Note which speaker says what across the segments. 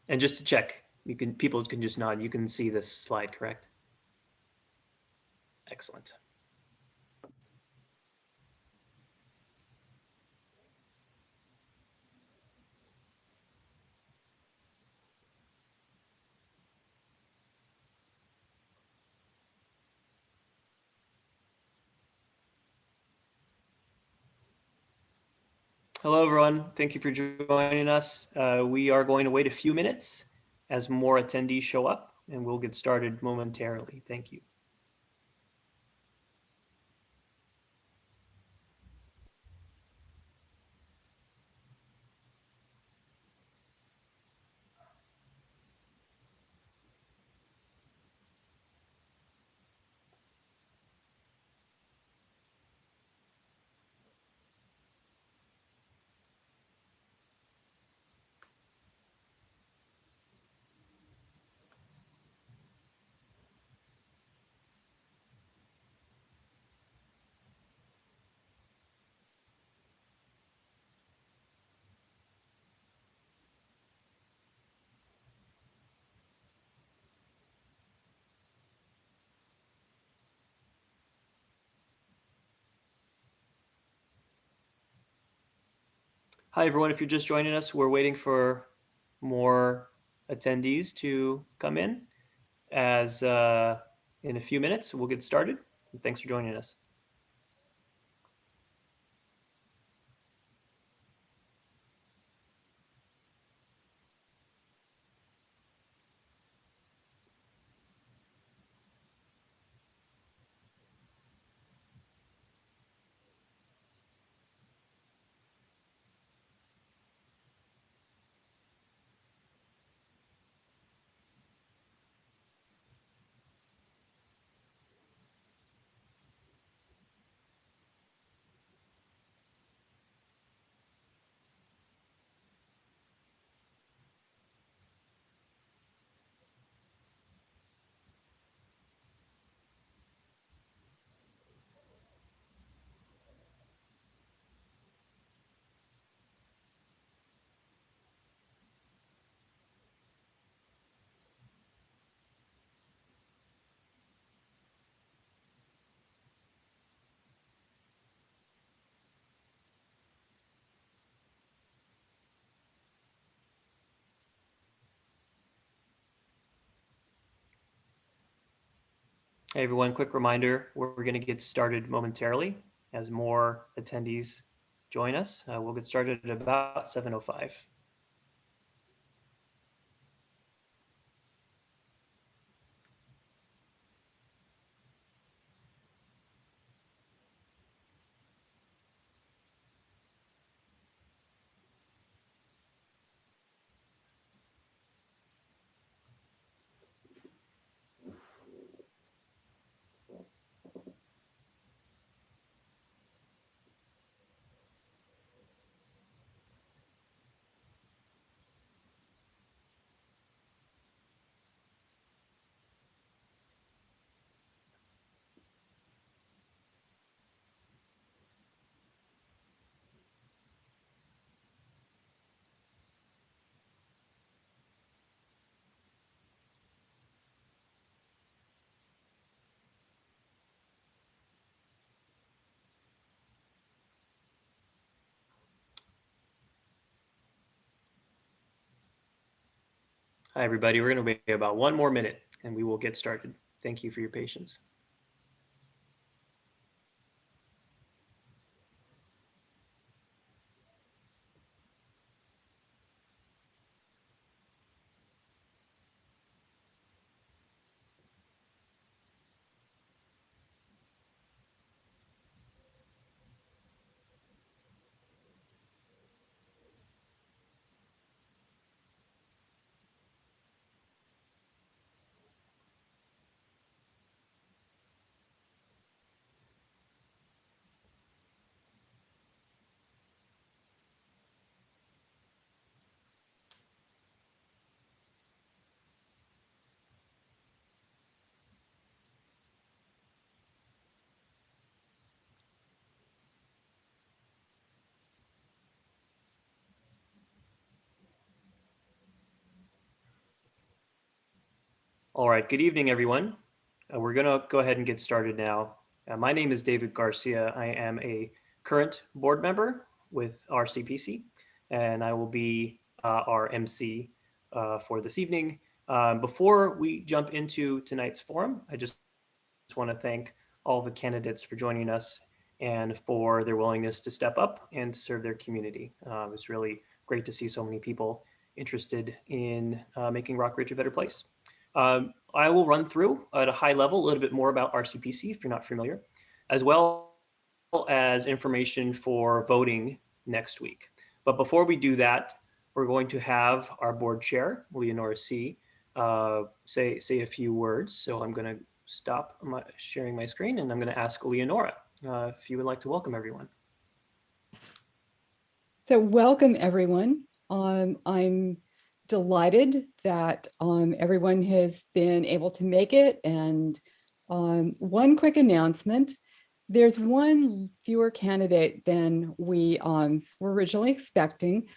Speaker 1: And just to check, people can just nod. You can see this slide, correct? Excellent. Hello, everyone. Thank you for joining us. We are going to wait a few minutes as more attendees show up, and we'll get started momentarily. Thank you. Hi, everyone. If you're just joining us, we're waiting for more attendees to come in. As in a few minutes, we'll get started. Thanks for joining us. Hey, everyone. Quick reminder, we're going to get started momentarily as more attendees join us. We'll get started at about 7:05. Hi, everybody. We're going to wait about one more minute and we will get started. Thank you for your patience. All right, good evening, everyone. We're going to go ahead and get started now. My name is David Garcia. I am a current board member with RCPC, and I will be our MC for this evening. Before we jump into tonight's forum, I just want to thank all the candidates for joining us and for their willingness to step up and to serve their community. It's really great to see so many people interested in making Rockridge a better place. I will run through at a high level a little bit more about RCPC if you're not familiar, as well as information for voting next week. But before we do that, we're going to have our board chair, Leonora C., say a few words. So I'm going to stop sharing my screen and I'm going to ask Leonora if you would like to welcome everyone.
Speaker 2: So welcome everyone. I'm delighted that everyone has been able to make it. And one quick announcement, there's one fewer candidate than we were originally expecting.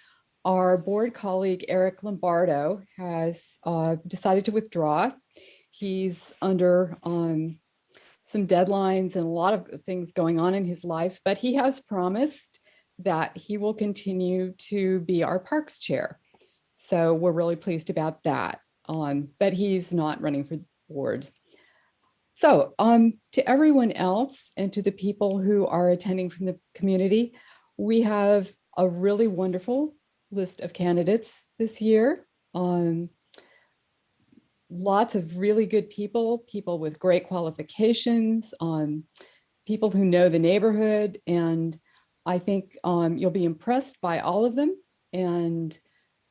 Speaker 2: Our board colleague, Eric Lombardo, has decided to withdraw. He's under some deadlines and a lot of things going on in his life, but he has promised that he will continue to be our parks chair. So we're really pleased about that. But he's not running for board. So to everyone else and to the people who are attending from the community, we have a really wonderful list of candidates this year. Lots of really good people with great qualifications, people who know the neighborhood, and I think you'll be impressed by all of them. And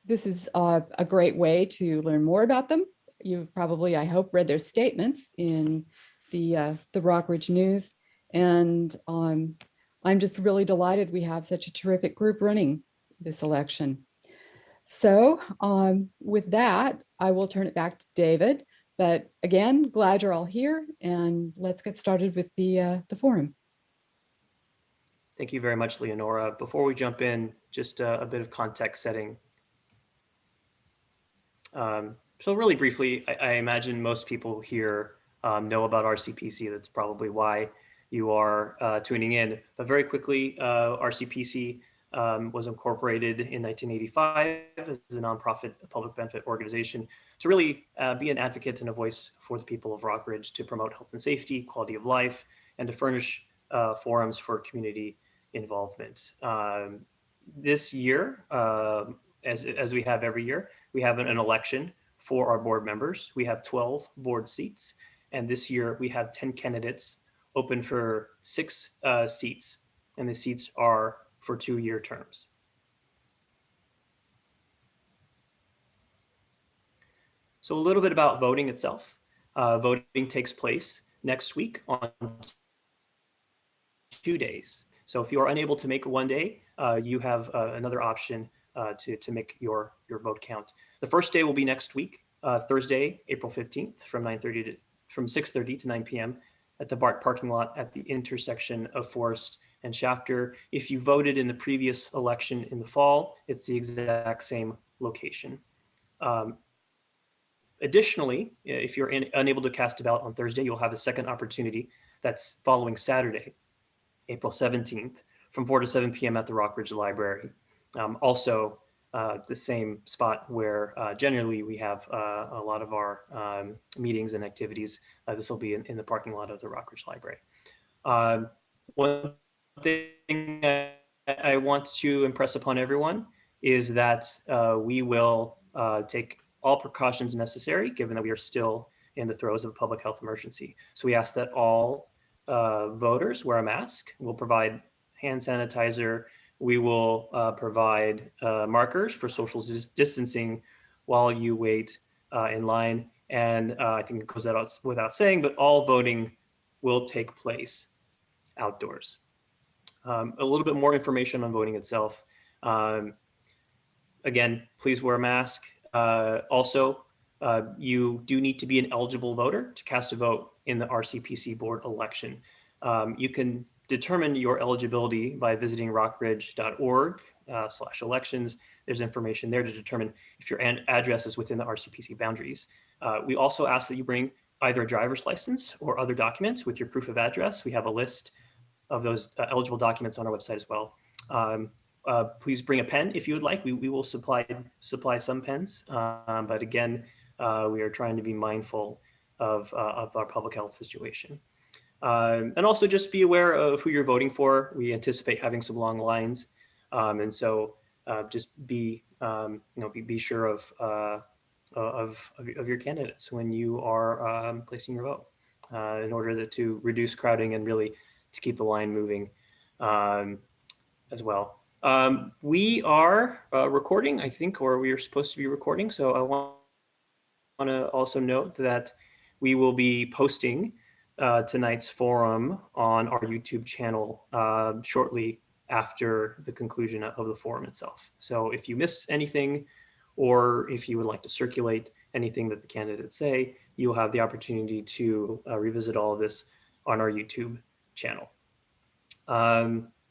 Speaker 2: this is a great way to learn more about them. You've probably, I hope, read their statements in the Rockridge News. And I'm just really delighted we have such a terrific group running this election. So with that, I will turn it back to David. But again, glad you're all here, and let's get started with the forum.
Speaker 1: Thank you very much, Leonora. Before we jump in, just a bit of context setting. So really briefly, I imagine most people here know about RCPC. That's probably why you are tuning in. But very quickly, RCPC was incorporated in 1985 as a nonprofit public benefit organization to really be an advocate and a voice for the people of Rockridge, to promote health and safety, quality of life, and to furnish forums for community involvement. This year, as we have every year, we have an election for our board members. We have 12 board seats, and this year we have 10 candidates open for 6 seats, and the seats are for 2-year terms. So a little bit about voting itself. Voting takes place next week on 2 days. So if you are unable to make one day, you have another option to make your vote count. The first day will be next week, Thursday, April 15th, from 6:30 to 9 p.m. at the BART parking lot at the intersection of Forest and Shafter. If you voted in the previous election in the fall, it's the exact same location. Additionally, if you're unable to cast a ballot on Thursday, you'll have a second opportunity. That's following Saturday, April 17th, from 4 to 7 p.m. at the Rockridge Library. Also, the same spot where generally we have a lot of our meetings and activities. This will be in the parking lot of the Rockridge Library. One thing I want to impress upon everyone is that we will take all precautions necessary, given that we are still in the throes of a public health emergency. So we ask that all voters wear a mask. We'll provide hand sanitizer. We will provide markers for social distancing while you wait in line. And I think it goes out without saying, but all voting will take place outdoors. A little bit more information on voting itself. Again, please wear a mask. Also, you do need to be an eligible voter to cast a vote in the RCPC board election. You can determine your eligibility by visiting rockridge.org RCPC.org/elections. There's information there to determine if your address is within the RCPC boundaries. We also ask that you bring either a driver's license or other documents with your proof of address. We have a list of those eligible documents on our website as well. Please bring a pen if you would like. We will supply some pens, but again, we are trying to be mindful of our public health situation. And also just be aware of who you're voting for. We anticipate having some long lines, and so just be sure of your candidates when you are placing your vote, in order to reduce crowding and really to keep the line moving as well. We are recording, I think, or we are supposed to be recording. So I want to also note that we will be posting tonight's forum on our YouTube channel shortly after the conclusion of the forum itself. So if you missed anything, or if you would like to circulate anything that the candidates say, you'll have the opportunity to revisit all of this on our YouTube channel.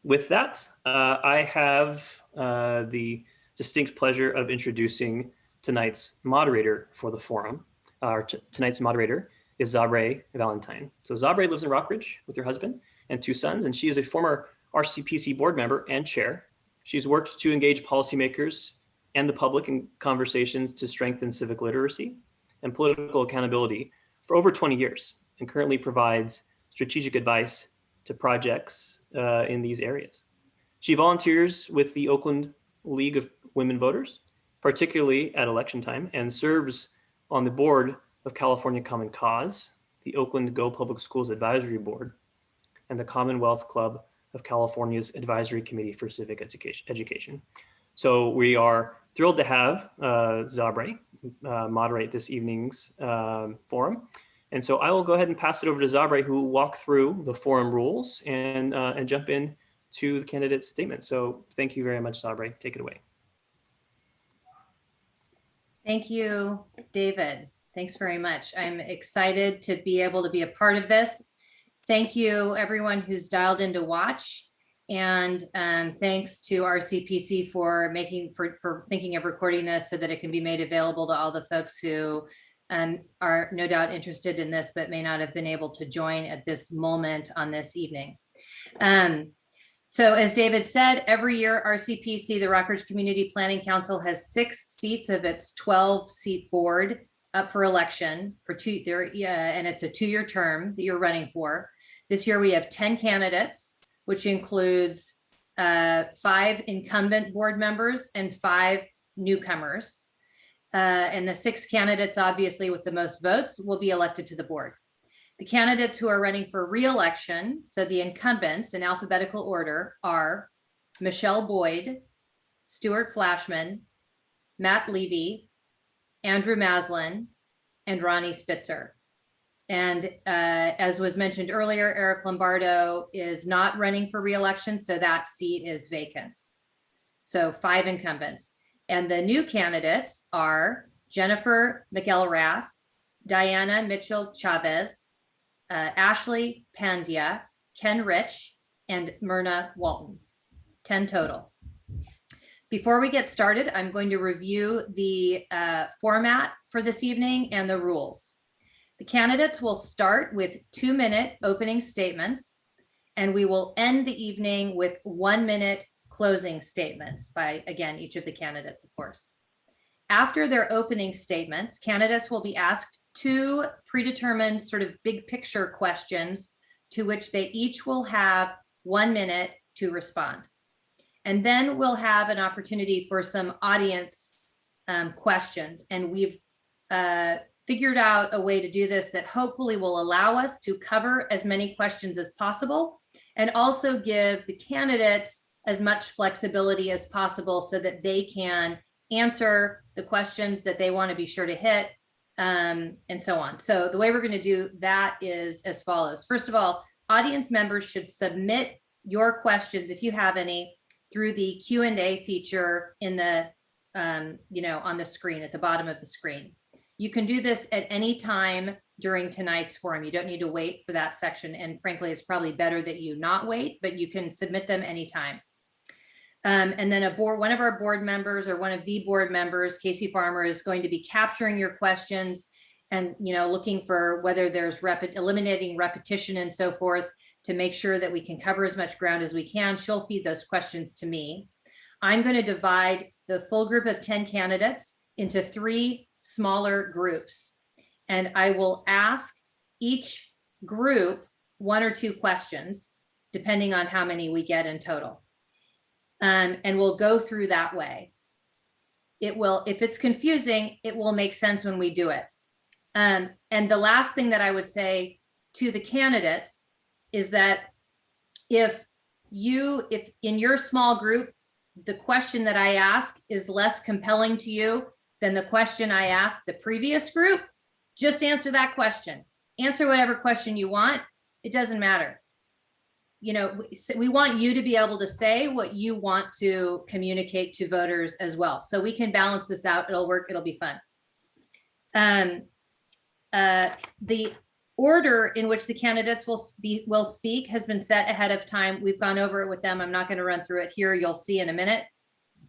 Speaker 1: With that, I have the distinct pleasure of introducing tonight's moderator for the forum. Tonight's moderator is Zabre Valentine. So Zabre lives in Rockridge with her husband and 2 sons, and she is a former RCPC board member and chair. She's worked to engage policymakers and the public in conversations to strengthen civic literacy and political accountability for over 20 years, and currently provides strategic advice to projects in these areas. She volunteers with the Oakland League of Women Voters, particularly at election time, and serves on the board of California Common Cause, the Oakland Go Public Schools Advisory Board, and the Commonwealth Club of California's Advisory Committee for Civic Education. So we are thrilled to have Zabre moderate this evening's forum. And so I will go ahead and pass it over to Zabre, who will walk through the forum rules and jump in to the candidate's statement. So thank you very much, Zabre. Take it away.
Speaker 3: Thank you, David. Thanks very much. I'm excited to be able to be a part of this. Thank you, everyone who's dialed in to watch. And thanks to RCPC for thinking of recording this so that it can be made available to all the folks who are no doubt interested in this, but may not have been able to join at this moment on this evening. So as David said, every year RCPC, the Rockridge Community Planning Council, has 6 seats of its 12-seat board up for election for and it's a 2-year term that you're running for. This year we have 10 candidates, which includes 5 incumbent board members and 5 newcomers. And the 6 candidates, obviously, with the most votes will be elected to the board. The candidates who are running for re-election, so the incumbents in alphabetical order, are Michelle Boyd, Stuart Flashman, Matt Levy, Andrew Maslin, and Ronnie Spitzer. And as was mentioned earlier, Eric Lombardo is not running for re-election, so that seat is vacant. So 5 incumbents. And the new candidates are Jennifer McElrath, Diana Mitchell Chavez, Ashley Pandya, Ken Rich, and Myrna Walton. 10 total. Before we get started, I'm going to review the format for this evening and the rules. The candidates will start with 2-minute opening statements, and we will end the evening with 1-minute closing statements by, again, each of the candidates, of course. After their opening statements, candidates will be asked 2 predetermined sort of big picture questions to which they each will have 1 minute to respond. And then we'll have an opportunity for some audience questions. And we've figured out a way to do this that hopefully will allow us to cover as many questions as possible and also give the candidates as much flexibility as possible so that they can answer the questions that they want to be sure to hit, and so on. So the way we're going to do that is as follows. First of all, audience members should submit your questions, if you have any, through the Q&A feature in the, on the screen, at the bottom of the screen. You can do this at any time during tonight's forum. You don't need to wait for that section. And frankly, it's probably better that you not wait, but you can submit them anytime. And then one of our board members or one of the board members, Casey Farmer, is going to be capturing your questions and, looking for whether there's eliminating repetition and so forth to make sure that we can cover as much ground as we can. She'll feed those questions to me. I'm going to divide the full group of 10 candidates into 3 smaller groups. And I will ask each group 1 or 2 questions, depending on how many we get in total. And we'll go through that way. If it's confusing, it will make sense when we do it. And the last thing that I would say to the candidates is that if in your small group, the question that I ask is less compelling to you than the question I asked the previous group, just answer that question. Answer whatever question you want. It doesn't matter. We want you to be able to say what you want to communicate to voters as well. So we can balance this out. It'll work. It'll be fun. The order in which the candidates will speak has been set ahead of time. We've gone over it with them. I'm not going to run through it here. You'll see in a minute.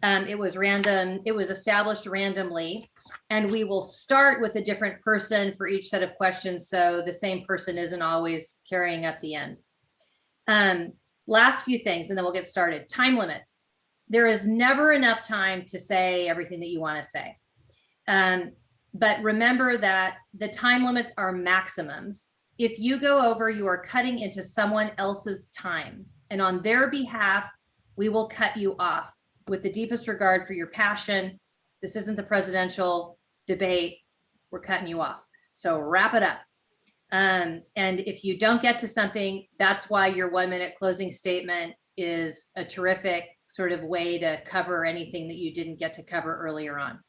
Speaker 3: It was random. It was established randomly, and we will start with a different person for each set of questions. So the same person isn't always carrying up the end. Last few things, and then we'll get started. Time limits. There is never enough time to say everything that you want to say. But remember that the time limits are maximums. If you go over, you are cutting into someone else's time. And on their behalf, we will cut you off with the deepest regard for your passion. This isn't the presidential debate. We're cutting you off. So wrap it up. And if you don't get to something, that's why your 1-minute closing statement is a terrific sort of way to cover anything that you didn't get to cover earlier on.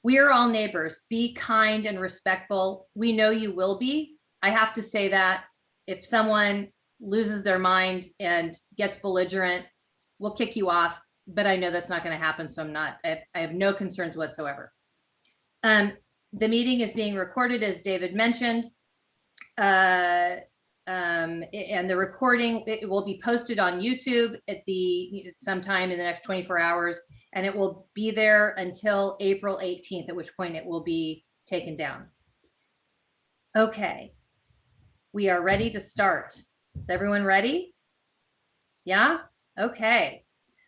Speaker 3: We are all neighbors. Be kind and respectful. We know you will be. I have to say that if someone loses their mind and gets belligerent, we'll kick you off. But I know that's not going to happen. So I have no concerns whatsoever. The meeting is being recorded, as David mentioned. And the recording, it will be posted on YouTube sometime in the next 24 hours. And it will be there until April 18th, at which point it will be taken down. Okay, we are ready to start. Is everyone ready? Yeah? Okay.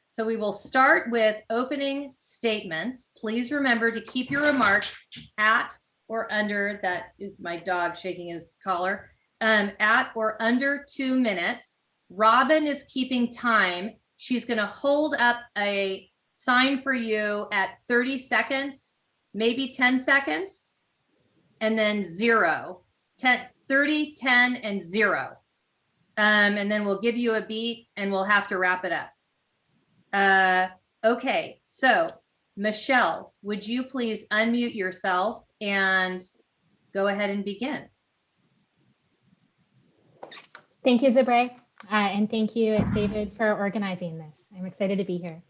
Speaker 3: So we will start with opening statements. Please remember to keep your remarks at or under, that is my dog shaking his collar, at or under 2 minutes. Robin is keeping time. She's going to hold up a sign for you at 30 seconds, maybe 10 seconds, and then 0, 10, 30, 10, and 0. And then we'll give you a beat and we'll have to wrap it up. Okay, so Michelle, would you please unmute yourself and go ahead and begin?
Speaker 4: Thank you, Zabre, and thank you, David, for organizing this. I'm excited to be here.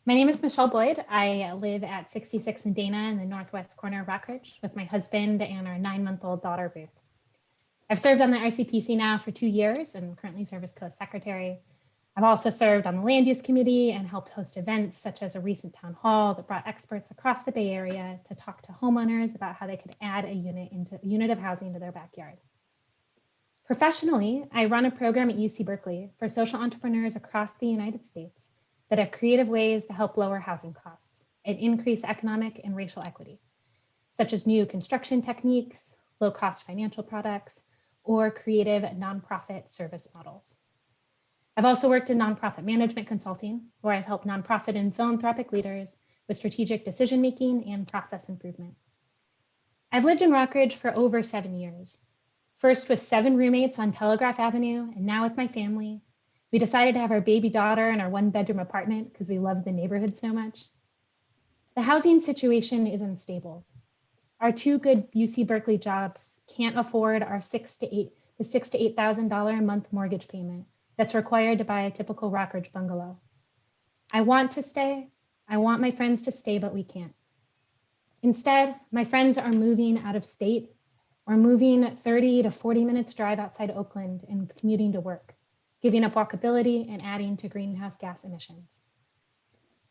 Speaker 4: My name is Michelle Boyd. I live at 66 in Dana in the northwest corner of Rockridge with my husband and our 9-month-old daughter, Ruth. I've served on the RCPC now for 2 years and currently serve as co-secretary. I've also served on the land use committee and helped host events such as a recent town hall that brought experts across the Bay Area to talk to homeowners about how they could add a unit of housing to their backyard. Professionally, I run a program at UC Berkeley for social entrepreneurs across the United States that have creative ways to help lower housing costs and increase economic and racial equity, such as new construction techniques, low-cost financial products, or creative nonprofit service models. I've also worked in nonprofit management consulting, where I've helped nonprofit and philanthropic leaders with strategic decision-making and process improvement. I've lived in Rockridge for over 7 years, first with 7 roommates on Telegraph Avenue, and now with my family. We decided to have our baby daughter in our 1-bedroom apartment because we love the neighborhood so much. The housing situation is unstable. Our 2 good UC Berkeley jobs can't afford our the $6,000 to $8,000 a month mortgage payment that's required to buy a typical Rockridge bungalow. I want to stay. I want my friends to stay, but we can't. Instead, my friends are moving out of state or moving 30 to 40 minutes drive outside Oakland and commuting to work, giving up walkability and adding to greenhouse gas emissions.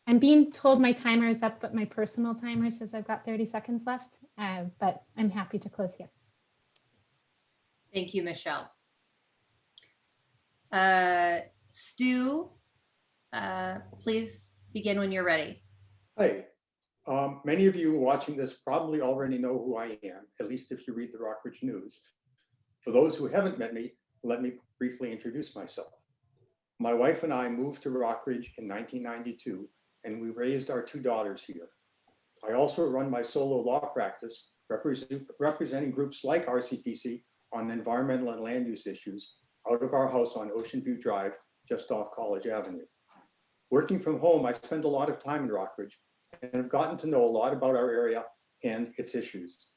Speaker 4: I'm being told my timer is up, but my personal timer says I've got 30 seconds left, but I'm happy to close here.
Speaker 3: Thank you, Michelle. Stu, please begin when you're ready.
Speaker 5: Hi. Many of you watching this probably already know who I am, at least if you read the Rockridge News. For those who haven't met me, let me briefly introduce myself. My wife and I moved to Rockridge in 1992, and we raised our 2 daughters here. I also run my solo law practice, representing groups like RCPC on environmental and land use issues out of our house on Ocean View Drive, just off College Avenue. Working from home, I spend a lot of time in Rockridge and have gotten to know a lot about our area and its issues.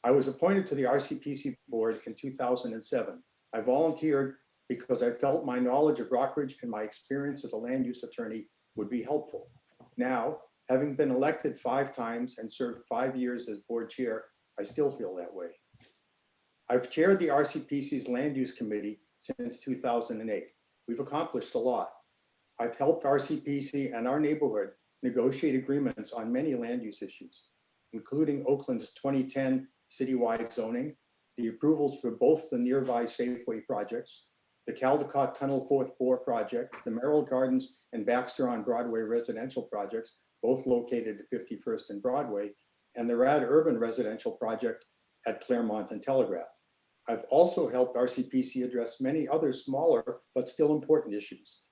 Speaker 5: I was appointed to the RCPC board in 2007. I volunteered because I felt my knowledge of Rockridge and my experience as a land use attorney would be helpful. Now, having been elected 5 times and served 5 years as board chair, I still feel that way. I've chaired the RCPC's land use committee since 2008. We've accomplished a lot. I've helped RCPC and our neighborhood negotiate agreements on many land use issues, including Oakland's 2010 citywide zoning, the approvals for both the nearby Safeway projects, the Caldecott Tunnel 4th Bore project, the Merrill Gardens and Baxter on Broadway residential projects, both located at 51st and Broadway, and the Rad Urban residential project at Claremont and Telegraph. I've also helped RCPC address many other smaller but still important issues.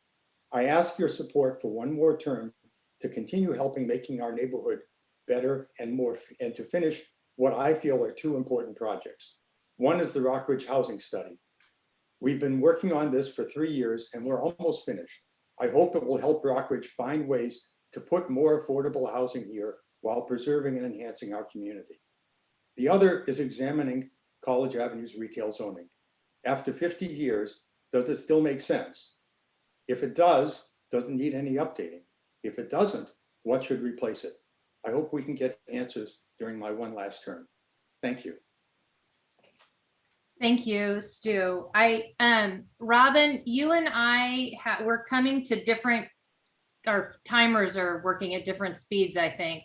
Speaker 5: I ask your support for one more term to continue helping making our neighborhood better and to finish what I feel are 2 important projects. One is the Rockridge Housing Study. We've been working on this for 3 years and we're almost finished. I hope it will help Rockridge find ways to put more affordable housing here while preserving and enhancing our community. The other is examining College Avenue's retail zoning. After 50 years, does it still make sense? If it does it need any updating? If it doesn't, what should replace it? I hope we can get answers during my one last term. Thank you.
Speaker 3: Thank you, Stu. Robin, you and I, we're coming to different, our timers are working at different speeds, I think.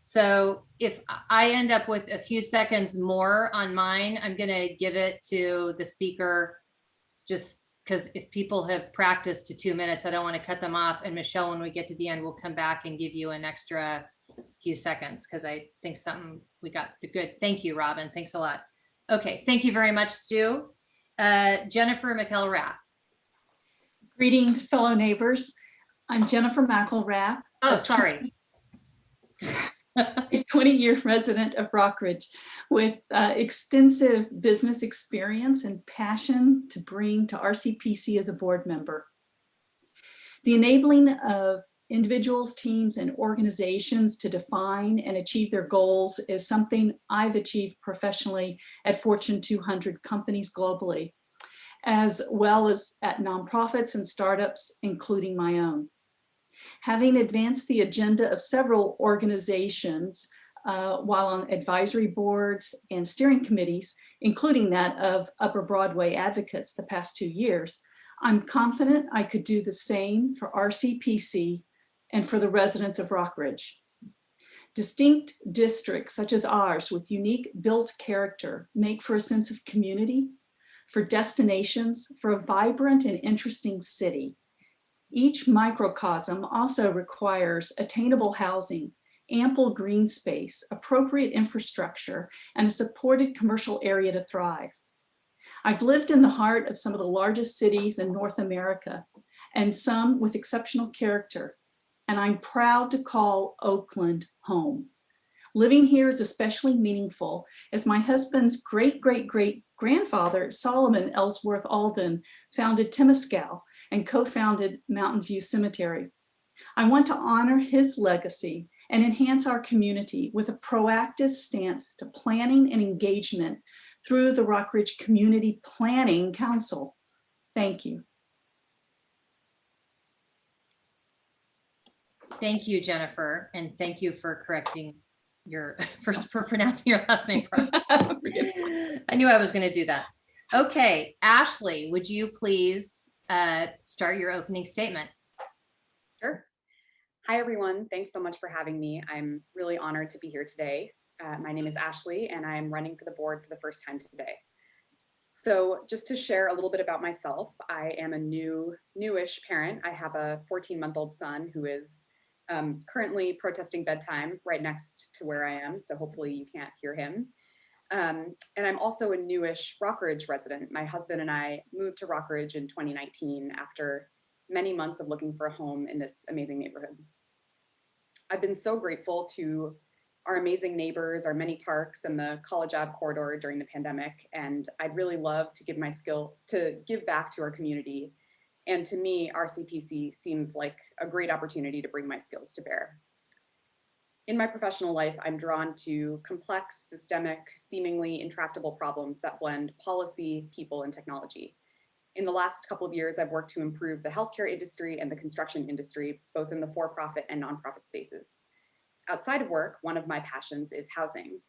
Speaker 3: So if I end up with a few seconds more on mine, I'm gonna give it to the speaker, just because if people have practiced to 2 minutes, I don't want to cut them off. And Michelle, when we get to the end, we'll come back and give you an extra few seconds because I think something we got the good. Thank you, Robin. Thanks a lot. Okay, thank you very much, Stu. Jennifer McElrath.
Speaker 6: Greetings, fellow neighbors. I'm Jennifer McElrath.
Speaker 3: Oh, sorry.
Speaker 6: A 20-year resident of Rockridge with extensive business experience and passion to bring to RCPC as a board member. The enabling of individuals, teams, and organizations to define and achieve their goals is something I've achieved professionally at Fortune 200 companies globally, as well as at nonprofits and startups, including my own. Having advanced the agenda of several organizations while on advisory boards and steering committees, including that of Upper Broadway Advocates the past 2 years, I'm confident I could do the same for RCPC and for the residents of Rockridge. Distinct districts such as ours with unique built character make for a sense of community, for destinations, for a vibrant and interesting city. Each microcosm also requires attainable housing, ample green space, appropriate infrastructure, and a supported commercial area to thrive. I've lived in the heart of some of the largest cities in North America, and some with exceptional character, and I'm proud to call Oakland home. Living here is especially meaningful as my husband's great-great-great-grandfather, Solomon Ellsworth Alden, founded Temescal and co-founded Mountain View Cemetery. I want to honor his legacy and enhance our community with a proactive stance to planning and engagement through the Rockridge Community Planning Council. Thank you.
Speaker 3: Thank you, Jennifer, and thank you for correcting your for pronouncing your last name. I knew I was going to do that. Okay, Ashley, would you please start your opening statement?
Speaker 7: Sure. Hi, everyone. Thanks so much for having me. I'm really honored to be here today. My name is Ashley, and I'm running for the board for the first time today. So just to share a little bit about myself, I am a newish parent. I have a 14-month-old son who is currently protesting bedtime right next to where I am. So hopefully you can't hear him. And I'm also a newish Rockridge resident. My husband and I moved to Rockridge in 2019 after many months of looking for a home in this amazing neighborhood. I've been so grateful to our amazing neighbors, our many parks, and the College Ave corridor during the pandemic. And I'd really love to give back to our community. And to me, RCPC seems like a great opportunity to bring my skills to bear. In my professional life, I'm drawn to complex, systemic, seemingly intractable problems that blend policy, people, and technology. In the last couple of years, I've worked to improve the healthcare industry and the construction industry, both in the for-profit and nonprofit spaces. Outside of work, one of my passions is housing.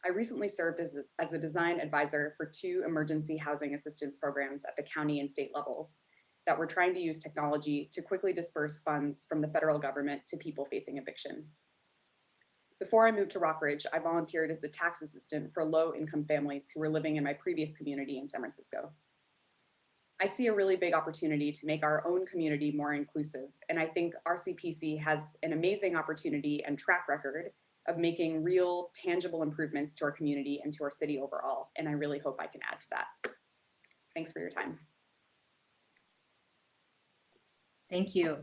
Speaker 7: I recently served as a design advisor for 2 emergency housing assistance programs at the county and state levels that were trying to use technology to quickly disperse funds from the federal government to people facing eviction. Before I moved to Rockridge, I volunteered as a tax assistant for low-income families who were living in my previous community in San Francisco. I see a really big opportunity to make our own community more inclusive, and I think RCPC has an amazing opportunity and track record of making real, tangible improvements to our community and to our city overall, and I really hope I can add to that. Thanks for your time.
Speaker 3: Thank you.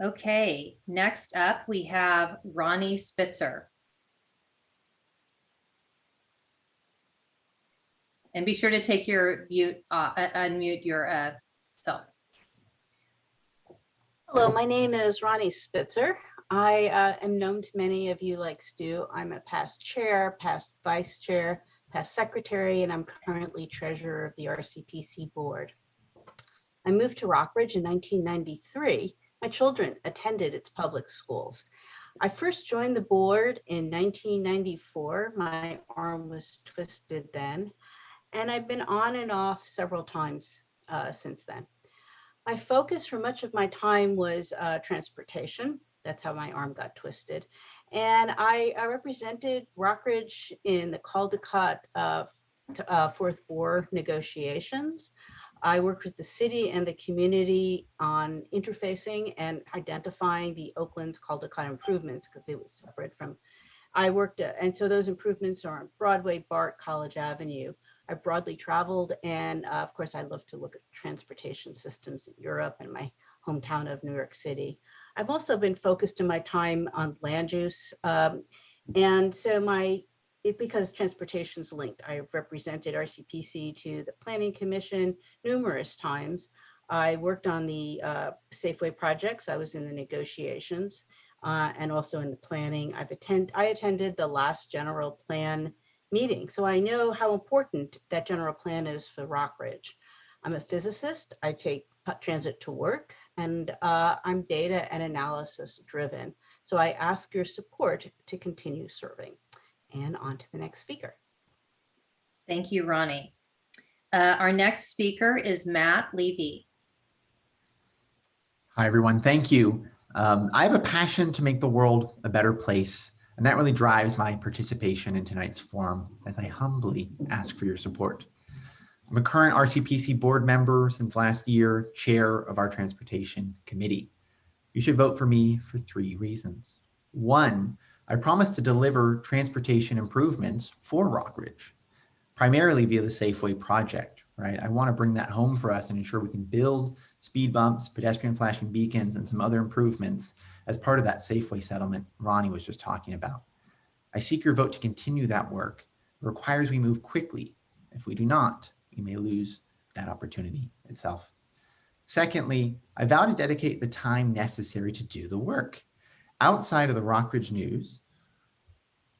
Speaker 3: Okay, next up we have Ronnie Spitzer. And be sure to take your unmute yourself.
Speaker 8: Hello, my name is Ronnie Spitzer. I am known to many of you like Stu. I'm a past chair, past vice chair, past secretary, and I'm currently treasurer of the RCPC board. I moved to Rockridge in 1993. My children attended its public schools. I first joined the board in 1994. My arm was twisted then, and I've been on and off several times since then. My focus for much of my time was transportation. That's how my arm got twisted. And I represented Rockridge in the Caldecott Fourth War negotiations. I worked with the city and the community on interfacing and identifying the Oakland's Caldecott improvements because it was separate from, and so those improvements are on Broadway, BART, College Avenue. I broadly traveled, and of course, I love to look at transportation systems in Europe and my hometown of New York City. I've also been focused in my time on land use, and so because transportation's linked, I've represented RCPC to the Planning Commission numerous times. I worked on the Safeway projects. I was in the negotiations and also in the planning. I attended the last general plan meeting, so I know how important that general plan is for Rockridge. I'm a physicist. I take transit to work, and I'm data and analysis driven. So I ask your support to continue serving. And on to the next speaker.
Speaker 3: Thank you, Ronnie. Our next speaker is Matt Levy.
Speaker 9: Hi, everyone. Thank you. I have a passion to make the world a better place, and that really drives my participation in tonight's forum as I humbly ask for your support. I'm a current RCPC board member since last year, chair of our transportation committee. You should vote for me for 3 reasons. 1, I promise to deliver transportation improvements for Rockridge, primarily via the Safeway project, right? I want to bring that home for us and ensure we can build speed bumps, pedestrian flashing beacons, and some other improvements as part of that Safeway settlement Ronnie was just talking about. I seek your vote to continue that work. It requires we move quickly. If we do not, we may lose that opportunity itself. Secondly, I vow to dedicate the time necessary to do the work. Outside of the Rockridge news,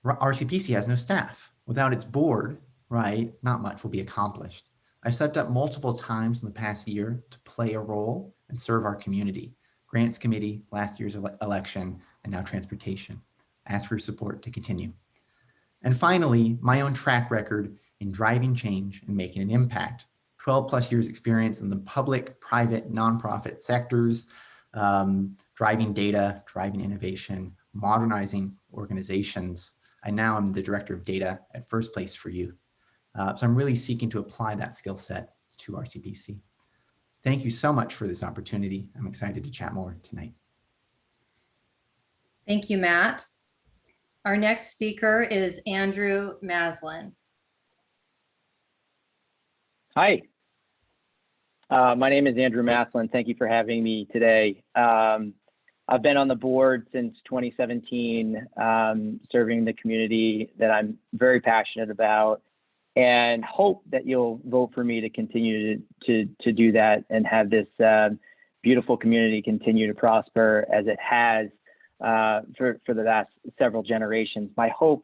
Speaker 9: RCPC has no staff. Without its board, right, not much will be accomplished. I've stepped up multiple times in the past year to play a role and serve our community. Grants Committee, last year's election, and now transportation. I ask for your support to continue. And finally, my own track record in driving change and making an impact. 12 plus years experience in the public, private, nonprofit sectors, driving data, driving innovation, modernizing organizations. I now am the director of data at First Place for Youth. So I'm really seeking to apply that skill set to RCPC. Thank you so much for this opportunity. I'm excited to chat more tonight.
Speaker 3: Thank you, Matt. Our next speaker is Andrew Maslin.
Speaker 10: Hi, my name is Andrew Maslin. Thank you for having me today. I've been on the board since 2017, serving the community that I'm very passionate about, and hope that you'll vote for me to continue to do that and have this beautiful community continue to prosper as it has for the last several generations. My hope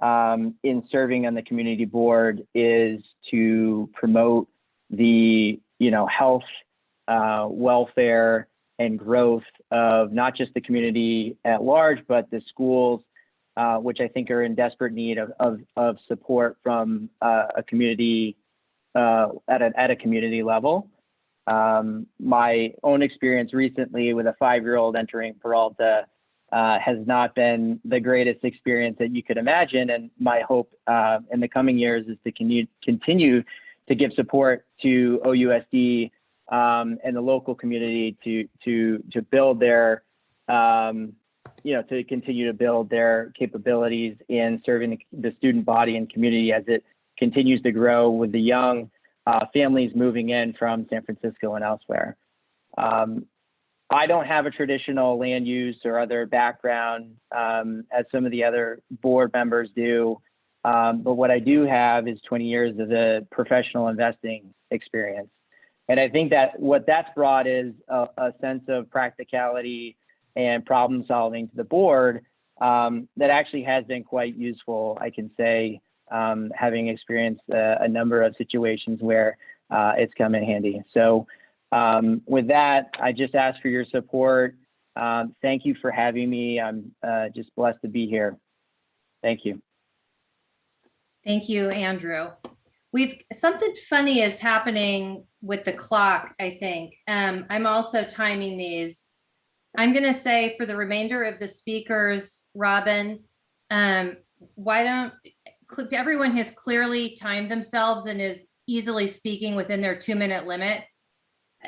Speaker 10: in serving on the community board is to promote the health, welfare, and growth of not just the community at large, but the schools, which I think are in desperate need of support from a community at a community level. My own experience recently with a 5-year-old entering Peralta has not been the greatest experience that you could imagine. And my hope in the coming years is to continue to give support to OUSD and the local community to build their, to continue to build their capabilities in serving the student body and community as it continues to grow with the young families moving in from San Francisco and elsewhere. I don't have a traditional land use or other background as some of the other board members do, but what I do have is 20 years of the professional investing experience. And I think that what that's brought is a sense of practicality and problem solving to the board that actually has been quite useful, I can say, having experienced a number of situations where it's come in handy. So with that, I just ask for your support. Thank you for having me. I'm just blessed to be here. Thank you.
Speaker 3: Thank you, Andrew. Something funny is happening with the clock, I think. I'm also timing these. I'm going to say for the remainder of the speakers, Robin, why don't everyone has clearly timed themselves and is easily speaking within their 2-minute limit.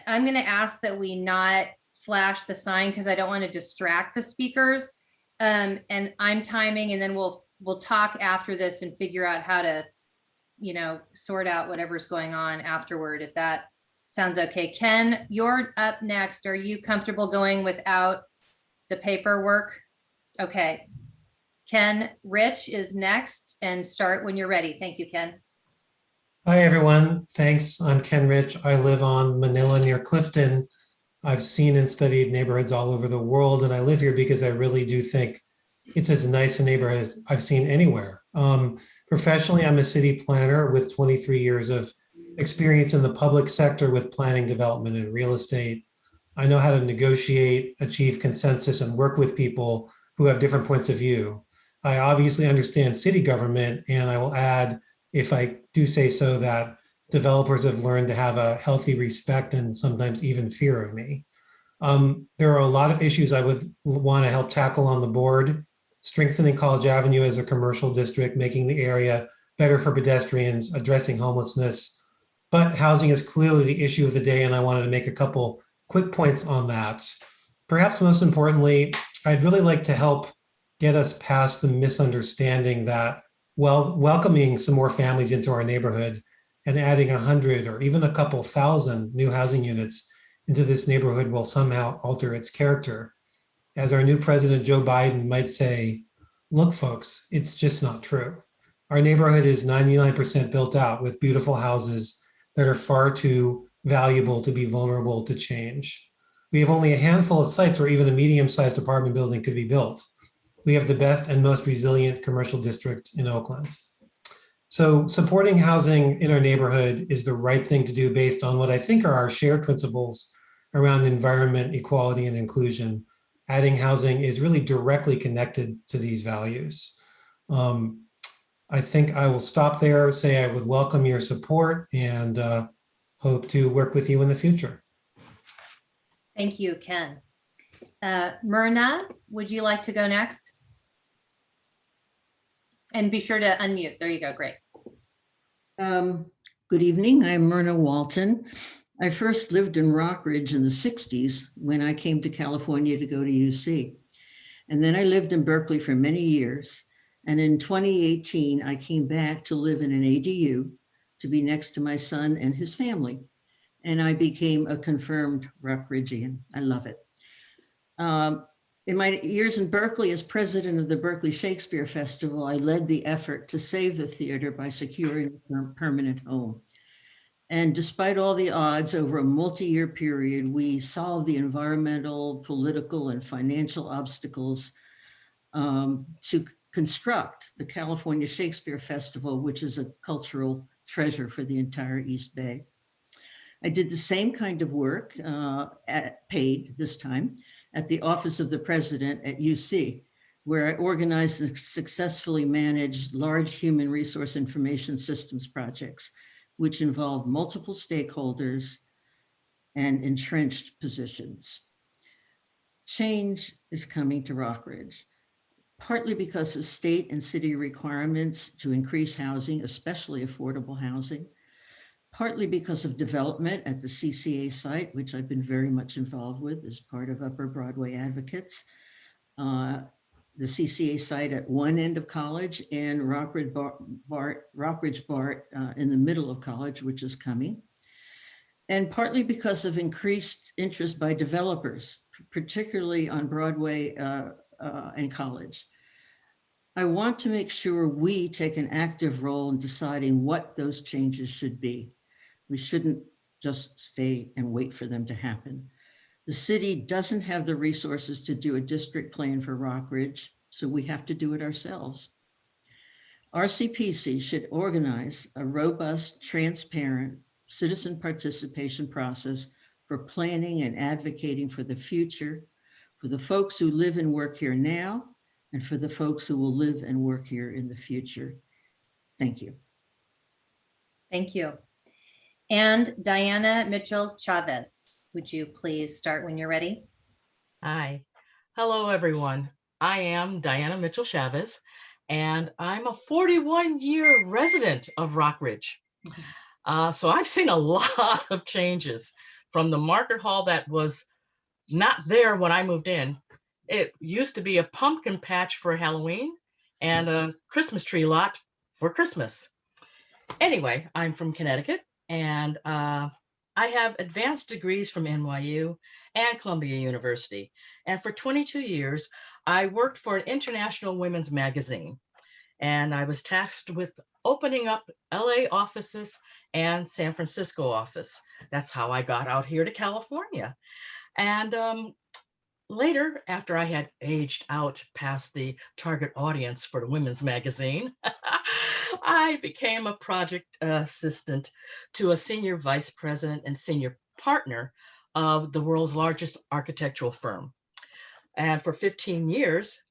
Speaker 3: I'm going to ask that we not flash the sign because I don't want to distract the speakers. And I'm timing, and then we'll talk after this and figure out how to, sort out whatever's going on afterward, if that sounds okay. Ken, you're up next. Are you comfortable going without the paperwork? Okay. Ken Rich is next, and start when you're ready. Thank you, Ken.
Speaker 11: Hi, everyone. Thanks. I'm Ken Rich. I live on Manila near Clifton. I've seen and studied neighborhoods all over the world, and I live here because I really do think it's as nice a neighborhood as I've seen anywhere. Professionally, I'm a city planner with 23 years of experience in the public sector with planning, development, and real estate. I know how to negotiate, achieve consensus, and work with people who have different points of view. I obviously understand city government, and I will add, if I do say so, that developers have learned to have a healthy respect and sometimes even fear of me. There are a lot of issues I would want to help tackle on the board: strengthening College Avenue as a commercial district, making the area better for pedestrians, addressing homelessness. But housing is clearly the issue of the day, and I wanted to make a couple quick points on that. Perhaps most importantly, I'd really like to help get us past the misunderstanding that welcoming some more families into our neighborhood and adding 100 or even a couple thousand new housing units into this neighborhood will somehow alter its character. As our new president, Joe Biden, might say, look, folks, it's just not true. Our neighborhood is 99% built out with beautiful houses that are far too valuable to be vulnerable to change. We have only a handful of sites where even a medium-sized apartment building could be built. We have the best and most resilient commercial district in Oakland. So supporting housing in our neighborhood is the right thing to do based on what I think are our shared principles around environment, equality, and inclusion. Adding housing is really directly connected to these values. I think I will stop there, say I would welcome your support and hope to work with you in the future.
Speaker 3: Thank you, Ken. Myrna, would you like to go next? And be sure to unmute. There you go. Great.
Speaker 12: Good evening. I'm Myrna Walton. I first lived in Rockridge in the 60s when I came to California to go to UC. And then I lived in Berkeley for many years. And in 2018, I came back to live in an ADU to be next to my son and his family. And I became a confirmed Rockridgian. I love it. In my years in Berkeley as president of the Berkeley Shakespeare Festival, I led the effort to save the theater by securing a permanent home. And despite all the odds over a multi-year period, we solved the environmental, political, and financial obstacles to construct the California Shakespeare Festival, which is a cultural treasure for the entire East Bay. I did the same kind of work, paid this time, at the Office of the President at UC, where I organized and successfully managed large human resource information systems projects, which involved multiple stakeholders and entrenched positions. Change is coming to Rockridge, partly because of state and city requirements to increase housing, especially affordable housing, partly because of development at the CCA site, which I've been very much involved with as part of Upper Broadway Advocates. The CCA site at one end of college and Rockridge BART in the middle of college, which is coming. And partly because of increased interest by developers, particularly on Broadway and college. I want to make sure we take an active role in deciding what those changes should be. We shouldn't just stay and wait for them to happen. The city doesn't have the resources to do a district plan for Rockridge, so we have to do it ourselves. RCPC should organize a robust, transparent citizen participation process for planning and advocating for the future, for the folks who live and work here now, and for the folks who will live and work here in the future. Thank you.
Speaker 3: Thank you. And Diana Mitchell Chavez, would you please start when you're ready?
Speaker 13: Hi. Hello, everyone. I am Diana Mitchell Chavez, and I'm a 41-year resident of Rockridge. So I've seen a lot of changes from the market hall that was not there when I moved in. It used to be a pumpkin patch for Halloween and a Christmas tree lot for Christmas. Anyway, I'm from Connecticut, and I have advanced degrees from NYU and Columbia University. And for 22 years, I worked for an international women's magazine. And I was tasked with opening up LA offices and San Francisco office. That's how I got out here to California. And later, after I had aged out past the target audience for the women's magazine, I became a project assistant to a senior vice president and senior partner of the world's largest architectural firm. And for 15 years,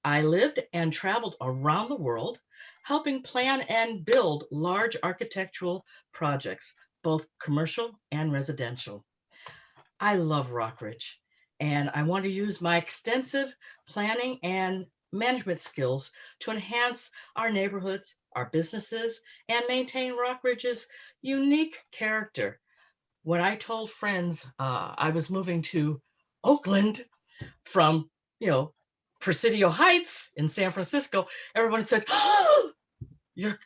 Speaker 13: I lived and traveled around the world, helping plan and build large architectural projects, both commercial and residential. I love Rockridge, and I want to use my extensive planning and management skills to enhance our neighborhoods, our businesses, and maintain Rockridge's unique character. When I told friends I was moving to Oakland from, Presidio Heights in San Francisco, everyone said, "Oh, you're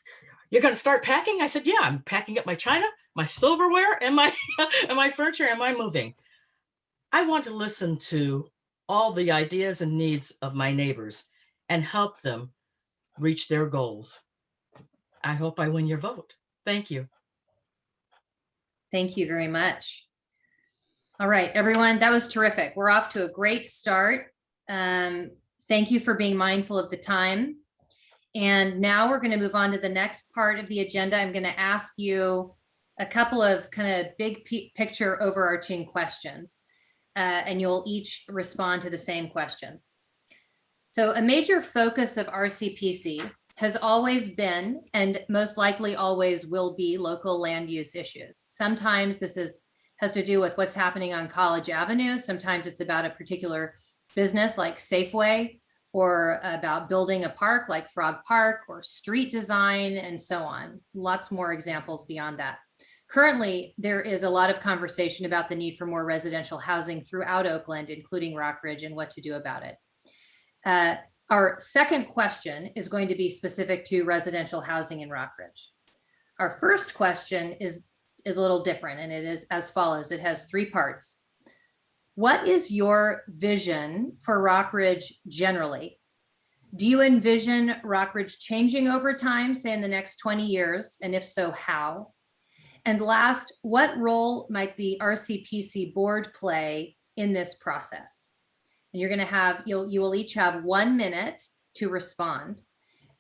Speaker 13: going to start packing?" I said, "Yeah, I'm packing up my china, my silverware, and my and my furniture, and my moving." I want to listen to all the ideas and needs of my neighbors and help them reach their goals. I hope I win your vote. Thank you.
Speaker 3: Thank you very much. All right, everyone, that was terrific. We're off to a great start. Thank you for being mindful of the time. And now we're going to move on to the next part of the agenda. I'm going to ask you a couple of kind of big picture overarching questions, and you'll each respond to the same questions. So a major focus of RCPC has always been, and most likely always will be, local land use issues. Sometimes this has to do with what's happening on College Avenue. Sometimes it's about a particular business like Safeway, or about building a park like Frog Park, or street design, and so on. Lots more examples beyond that. Currently, there is a lot of conversation about the need for more residential housing throughout Oakland, including Rockridge, and what to do about it. Our second question is going to be specific to residential housing in Rockridge. Our first question is a little different, and it is as follows. It has 3 parts. What is your vision for Rockridge generally? Do you envision Rockridge changing over time, say in the next 20 years? And if so, how? And last, what role might the RCPC board play in this process? And you're going to have, you will each have 1 minute to respond.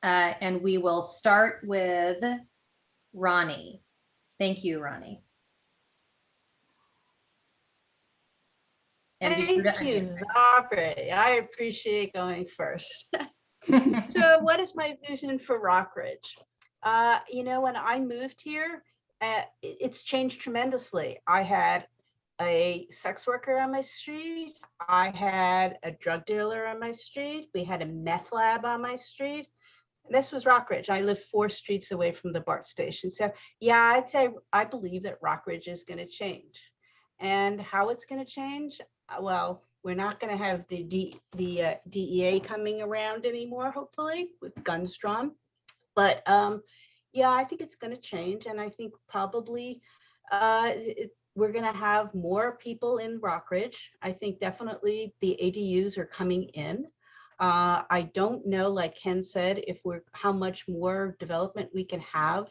Speaker 3: And we will start with Ronnie. Thank you, Ronnie. And
Speaker 8: thank you, Zafra. I appreciate going first. So what is my vision for Rockridge? You know, when I moved here, it's changed tremendously. I had a sex worker on my street. I had a drug dealer on my street. We had a meth lab on my street. This was Rockridge. I live 4 streets away from the BART station. So yeah, I'd say I believe that Rockridge is going to change. And how it's going to change? Well, we're not going to have the DEA coming around anymore, hopefully, with guns drawn. But yeah, I think it's going to change. And I think probably we're going to have more people in Rockridge. I think definitely the ADUs are coming in. I don't know, like Ken said, how much more development we can have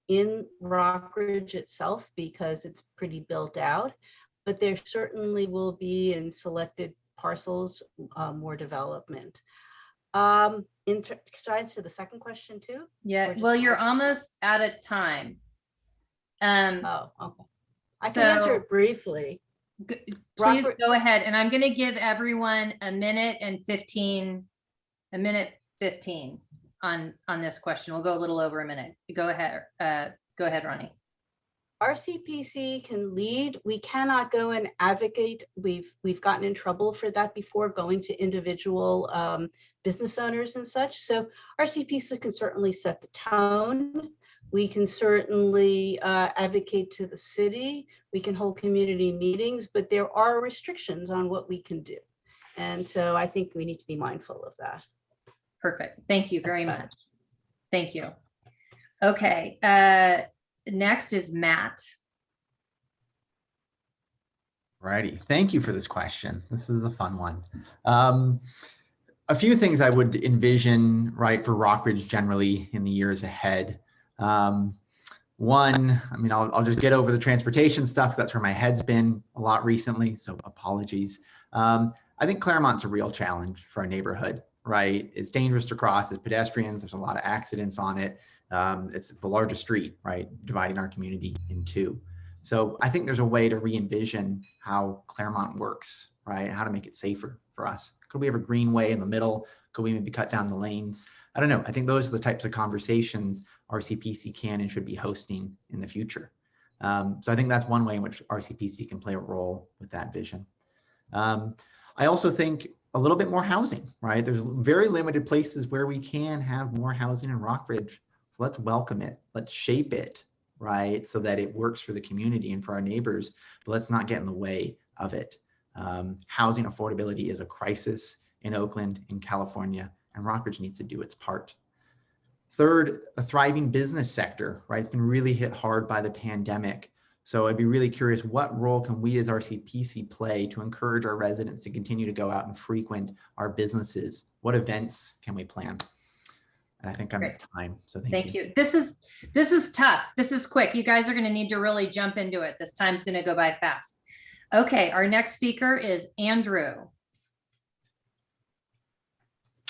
Speaker 8: in Rockridge itself, because it's pretty built out, but there certainly will be in selected parcels more development. Should I answer the second question too?
Speaker 3: Yeah, well, you're almost out of time.
Speaker 8: Oh, okay. I can answer it briefly.
Speaker 3: Please go ahead. And I'm going to give everyone a minute 15 on this question. We'll go a little over a minute. Go ahead, Ronnie.
Speaker 8: RCPC can lead. We cannot go and advocate. We've gotten in trouble for that before, going to individual business owners and such. So RCPC can certainly set the tone. We can certainly advocate to the city. We can hold community meetings, but there are restrictions on what we can do. And so I think we need to be mindful of that.
Speaker 3: Perfect. Thank you very much. Thank you. Okay. Next is Matt.
Speaker 9: Righty. Thank you for this question. This is a fun one. A few things I would envision, right, for Rockridge generally in the years ahead. One, I mean, I'll just get over the transportation stuff, because that's where my head's been a lot recently, so apologies. I think Claremont's a real challenge for our neighborhood, right? It's dangerous to cross as pedestrians. There's a lot of accidents on it. It's the largest street, right, dividing our community in 2. So I think there's a way to re-envision how Claremont works, right? How to make it safer for us. Could we have a greenway in the middle? Could we maybe cut down the lanes? I don't know. I think those are the types of conversations RCPC can and should be hosting in the future. So I think that's one way in which RCPC can play a role with that vision. I also think a little bit more housing, right? There's very limited places where we can have more housing in Rockridge. So let's welcome it. Let's shape it, right? So that it works for the community and for our neighbors, but let's not get in the way of it. Housing affordability is a crisis in Oakland, in California, and Rockridge needs to do its part. Third, a thriving business sector, right? It's been really hit hard by the pandemic. So I'd be really curious, what role can we as RCPC play to encourage our residents to continue to go out and frequent our businesses? What events can we plan? And I think I'm at time, so thank you.
Speaker 3: This is tough. This is quick. You guys are going to need to really jump into it. This time's going to go by fast. Okay, our next speaker is Andrew.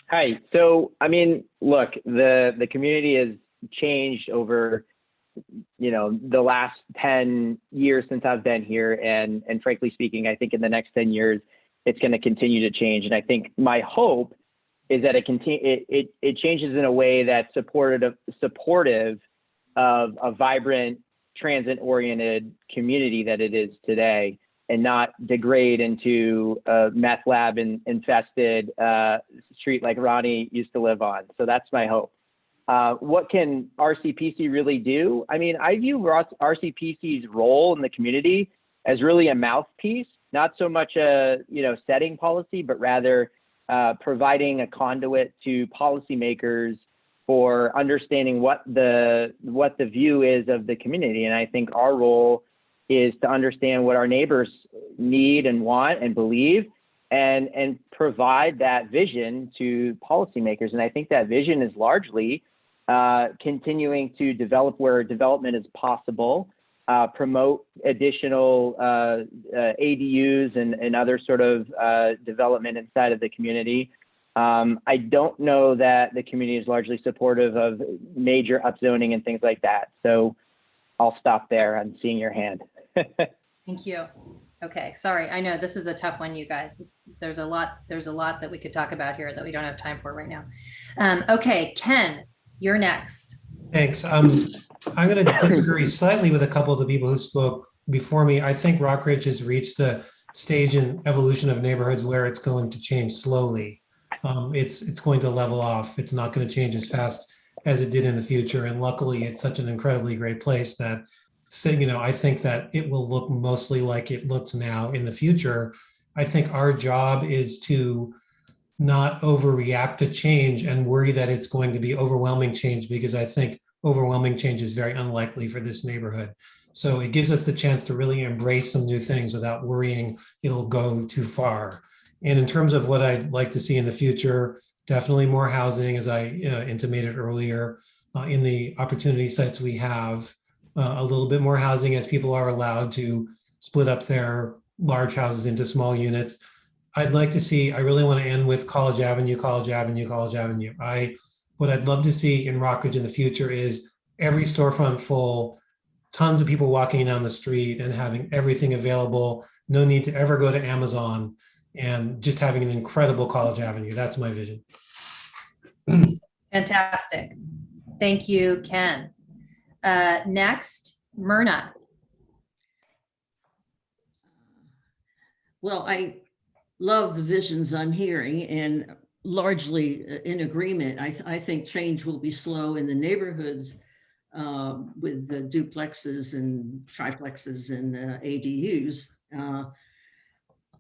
Speaker 10: Hi. So, I mean, look, the community has changed over, the last 10 years since I've been here. And frankly speaking, I think in the next 10 years, it's going to continue to change. And I think my hope is that it changes in a way that's supportive of a vibrant transit-oriented community that it is today, and not degrade into a meth lab infested street like Ronnie used to live on. So that's my hope. What can RCPC really do? I mean, I view RCPC's role in the community as really a mouthpiece, not so much a setting policy, but rather providing a conduit to policymakers for understanding what the view is of the community. And I think our role is to understand what our neighbors need and want and believe, and provide that vision to policymakers. And I think that vision is largely continuing to develop where development is possible, promote additional ADUs and other sort of development inside of the community. I don't know that the community is largely supportive of major upzoning and things like that. So I'll stop there. I'm seeing your hand.
Speaker 3: Thank you. Okay, sorry. I know this is a tough one, you guys. There's a lot that we could talk about here that we don't have time for right now. Okay, Ken, you're next.
Speaker 11: Thanks. I'm going to disagree slightly with a couple of the people who spoke before me. I think Rockridge has reached the stage in evolution of neighborhoods where it's going to change slowly. It's going to level off. It's not going to change as fast as it did in the future. And luckily, it's such an incredibly great place that, I think that it will look mostly like it looks now in the future. I think our job is to not overreact to change and worry that it's going to be overwhelming change, because I think overwhelming change is very unlikely for this neighborhood. So it gives us the chance to really embrace some new things without worrying it'll go too far. And in terms of what I'd like to see in the future, definitely more housing, as I intimated earlier, in the opportunity sites we have, a little bit more housing as people are allowed to split up their large houses into small units. I'd like to see, I really want to end with College Avenue, College Avenue, College Avenue. What I'd love to see in Rockridge in the future is every storefront full, tons of people walking down the street and having everything available, no need to ever go to Amazon, and just having an incredible College Avenue. That's my vision.
Speaker 3: Fantastic. Thank you, Ken. Next, Myrna.
Speaker 12: Well, I love the visions I'm hearing, and largely in agreement. I think change will be slow in the neighborhoods with the duplexes and triplexes and ADUs.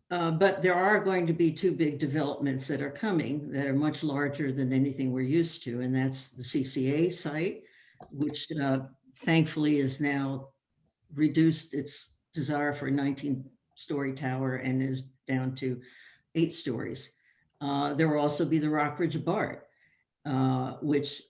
Speaker 12: But there are going to be two big developments that are coming that are much larger than anything we're used to, and that's the CCA site, which thankfully is now reduced its desire for a 19-story tower and is down to 8 stories. There will also be the Rockridge BART, which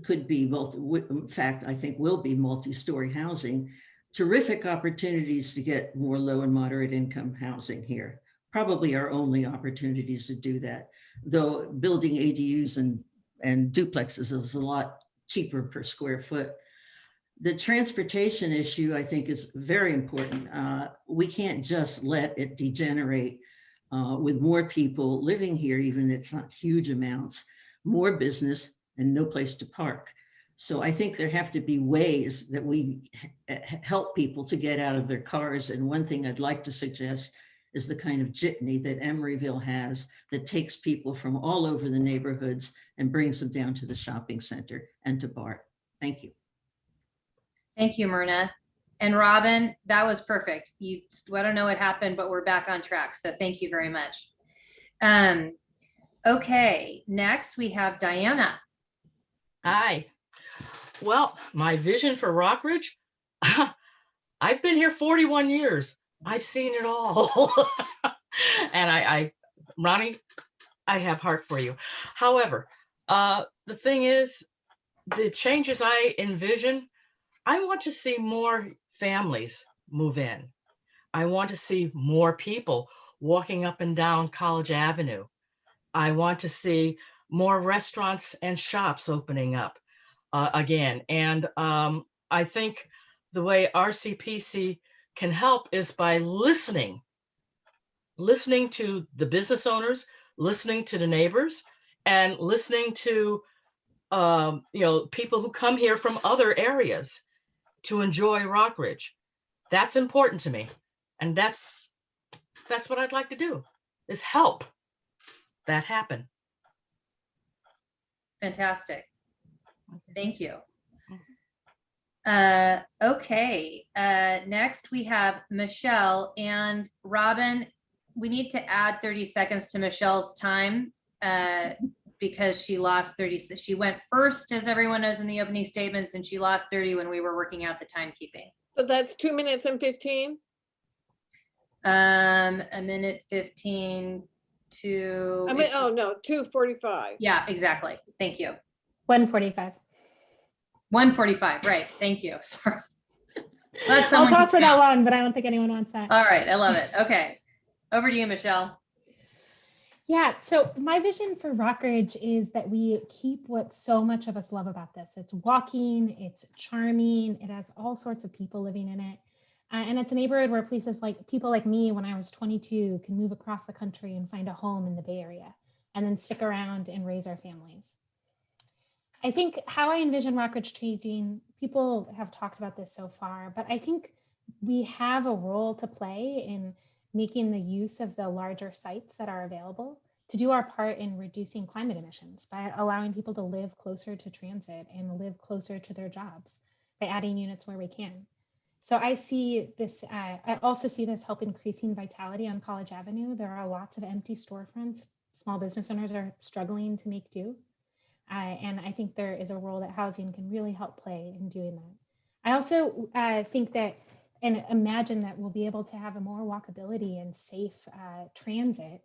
Speaker 12: could be in fact, I think will be multi-story housing. Terrific opportunities to get more low and moderate income housing here. Probably our only opportunities to do that, though building ADUs and duplexes is a lot cheaper per square foot. The transportation issue, I think, is very important. We can't just let it degenerate with more people living here, even if it's not huge amounts, more business and no place to park. So I think there have to be ways that we help people to get out of their cars. And one thing I'd like to suggest is the kind of jitney that Emeryville has that takes people from all over the neighborhoods and brings them down to the shopping center and to BART. Thank you.
Speaker 3: Thank you, Myrna. And Robin, that was perfect. I don't know what happened, but we're back on track. So thank you very much. Okay, next we have Diana.
Speaker 13: Hi. Well, my vision for Rockridge, I've been here 41 years. I've seen it all. And Ronnie, I have heart for you. However, the thing is, the changes I envision, I want to see more families move in. I want to see more people walking up and down College Avenue. I want to see more restaurants and shops opening up again. And I think the way RCPC can help is by listening to the business owners, listening to the neighbors, and listening to people who come here from other areas to enjoy Rockridge. That's important to me. And that's what I'd like to do, is help that happen.
Speaker 3: Fantastic. Thank you. Okay, next we have Michelle and Robin. We need to add 30 seconds to Michelle's time because she lost 30. She went first, as everyone knows, in the opening statements, and she lost 30 when we were working out the timekeeping.
Speaker 14: So that's 2 minutes and 15?
Speaker 3: A minute 15 to.
Speaker 14: I mean, oh no, 2:45.
Speaker 3: Yeah, exactly. Thank you.
Speaker 4: 1:45.
Speaker 3: 1:45, right. Thank you. Sorry.
Speaker 4: I'll talk for that long, but I don't think anyone wants that.
Speaker 3: All right, I love it. Okay, over to you, Michelle.
Speaker 4: Yeah, so my vision for Rockridge is that we keep what so much of us love about this. It's walking, it's charming, it has all sorts of people living in it. And it's a neighborhood where places like people like me, when I was 22, can move across the country and find a home in the Bay Area and then stick around and raise our families. I think how I envision Rockridge changing, people have talked about this so far, but I think we have a role to play in making the use of the larger sites that are available to do our part in reducing climate emissions by allowing people to live closer to transit and live closer to their jobs by adding units where we can. So I see this, I also see this help increasing vitality on College Avenue. There are lots of empty storefronts. Small business owners are struggling to make do. And I think there is a role that housing can really help play in doing that. I also think that and imagine that we'll be able to have a more walkability and safe transit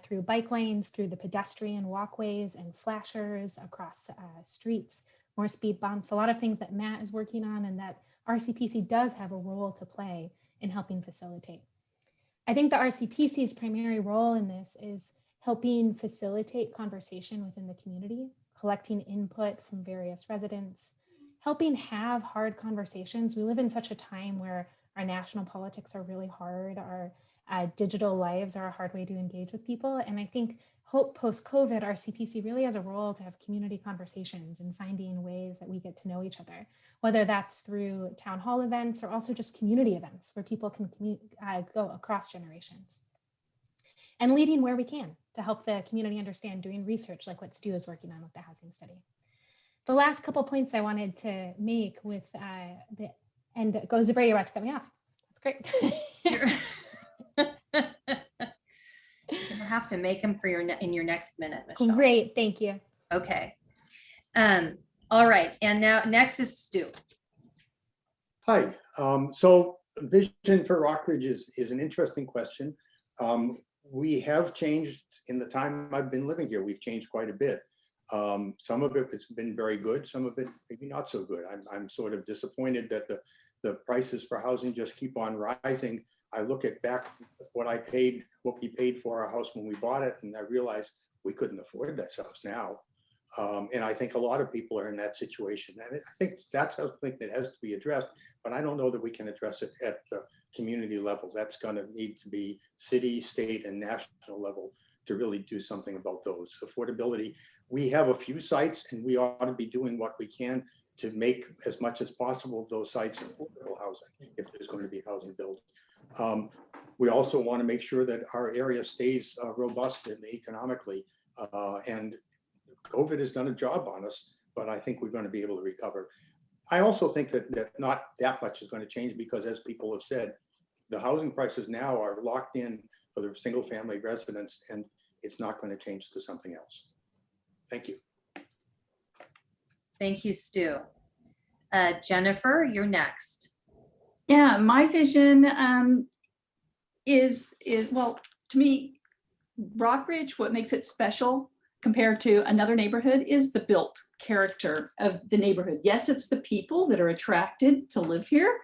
Speaker 4: through bike lanes, through the pedestrian walkways and flashers across streets, more speed bumps, a lot of things that Matt is working on and that RCPC does have a role to play in helping facilitate. I think the RCPC's primary role in this is helping facilitate conversation within the community, collecting input from various residents, helping have hard conversations. We live in such a time where our national politics are really hard. Our digital lives are a hard way to engage with people. And I think post-COVID, RCPC really has a role to have community conversations and finding ways that we get to know each other, whether that's through town hall events or also just community events where people can go across generations. And leading where we can to help the community understand, doing research like what Stu is working on with the housing study. The last couple points I wanted to make with and Zibri, you're about to cut me off. That's great.
Speaker 3: You'll have to make them for in your next minute, Michelle.
Speaker 4: Great, thank you.
Speaker 3: Okay. All right, and now next is Stu.
Speaker 5: Hi. So vision for Rockridge is an interesting question. We have changed in the time I've been living here. We've changed quite a bit. Some of it has been very good. Some of it maybe not so good. I'm sort of disappointed that the prices for housing just keep on rising. I look at back what we paid for our house when we bought it, and I realized we couldn't afford this house now. And I think a lot of people are in that situation. And I think that's something that has to be addressed, but I don't know that we can address it at the community level. That's going to need to be city, state, and national level to really do something about those. Affordability, we have a few sites and we ought to be doing what we can to make as much as possible of those sites affordable housing if there's going to be housing built. We also want to make sure that our area stays robust and economically, and COVID has done a job on us, but I think we're going to be able to recover. I also think that not that much is going to change because, as people have said, the housing prices now are locked in for the single family residents, and it's not going to change to something else. Thank you.
Speaker 3: Thank you, Stu. Jennifer, you're next.
Speaker 6: Yeah, my vision is well, to me, Rockridge, what makes it special compared to another neighborhood is the built character of the neighborhood. Yes, it's the people that are attracted to live here.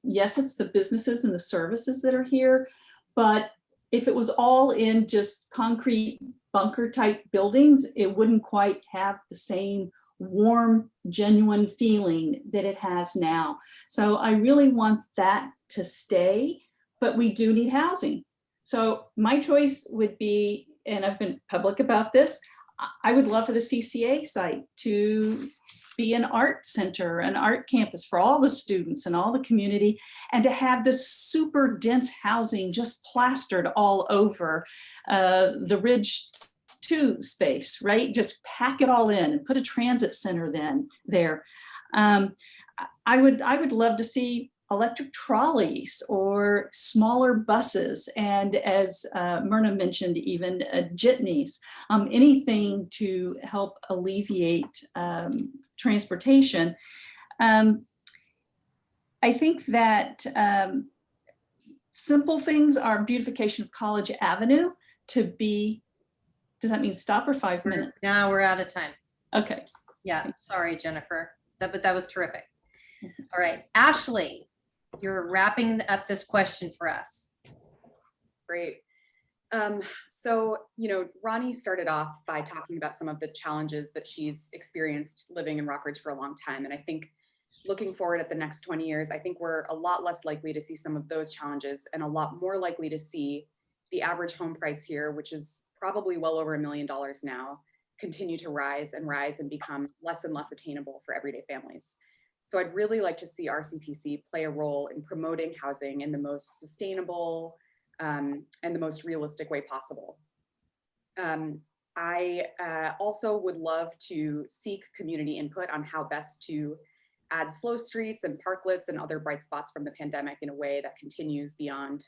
Speaker 6: Yes, it's the businesses and the services that are here. But if it was all in just concrete bunker type buildings, it wouldn't quite have the same warm, genuine feeling that it has now. So I really want that to stay, but we do need housing. So my choice would be, and I've been public about this, I would love for the CCA site to be an art center, an art campus for all the students and all the community, and to have this super dense housing just plastered all over the Ridge 2 space, right? Just pack it all in and put a transit center there. I would love to see electric trolleys or smaller buses, and as Myrna mentioned, even jitneys, anything to help alleviate transportation. I think that simple things are beautification of College Avenue to be, does that mean stop or 5 minutes?
Speaker 3: Now we're out of time.
Speaker 6: Okay.
Speaker 3: Yeah, sorry, Jennifer, but that was terrific. All right, Ashley, you're wrapping up this question for us.
Speaker 7: Great. So, Ronnie started off by talking about some of the challenges that she's experienced living in Rockridge for a long time. And I think looking forward at the next 20 years, I think we're a lot less likely to see some of those challenges and a lot more likely to see the average home price here, which is probably well over $1 million now, continue to rise and become less and less attainable for everyday families. So I'd really like to see RCPC play a role in promoting housing in the most sustainable and the most realistic way possible. I also would love to seek community input on how best to add slow streets and parklets and other bright spots from the pandemic in a way that continues beyond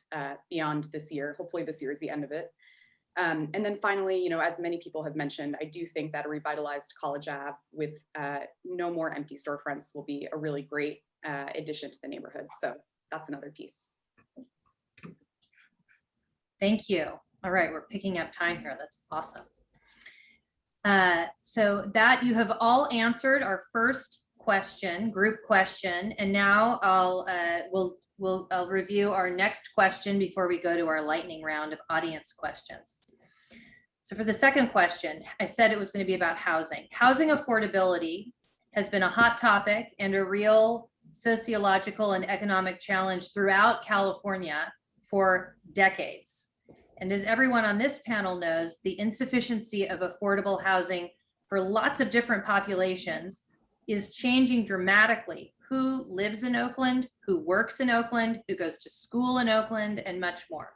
Speaker 7: this year. Hopefully this year is the end of it. And then finally, as many people have mentioned, I do think that a revitalized College Ave with no more empty storefronts will be a really great addition to the neighborhood. So that's another piece.
Speaker 3: Thank you. All right, we're picking up time here. That's awesome. So that you have all answered our first question, group question, and now I'll review our next question before we go to our lightning round of audience questions. So for the second question, I said it was going to be about housing. Housing affordability has been a hot topic and a real sociological and economic challenge throughout California for decades. And as everyone on this panel knows, the insufficiency of affordable housing for lots of different populations is changing dramatically. Who lives in Oakland, who works in Oakland, who goes to school in Oakland, and much more.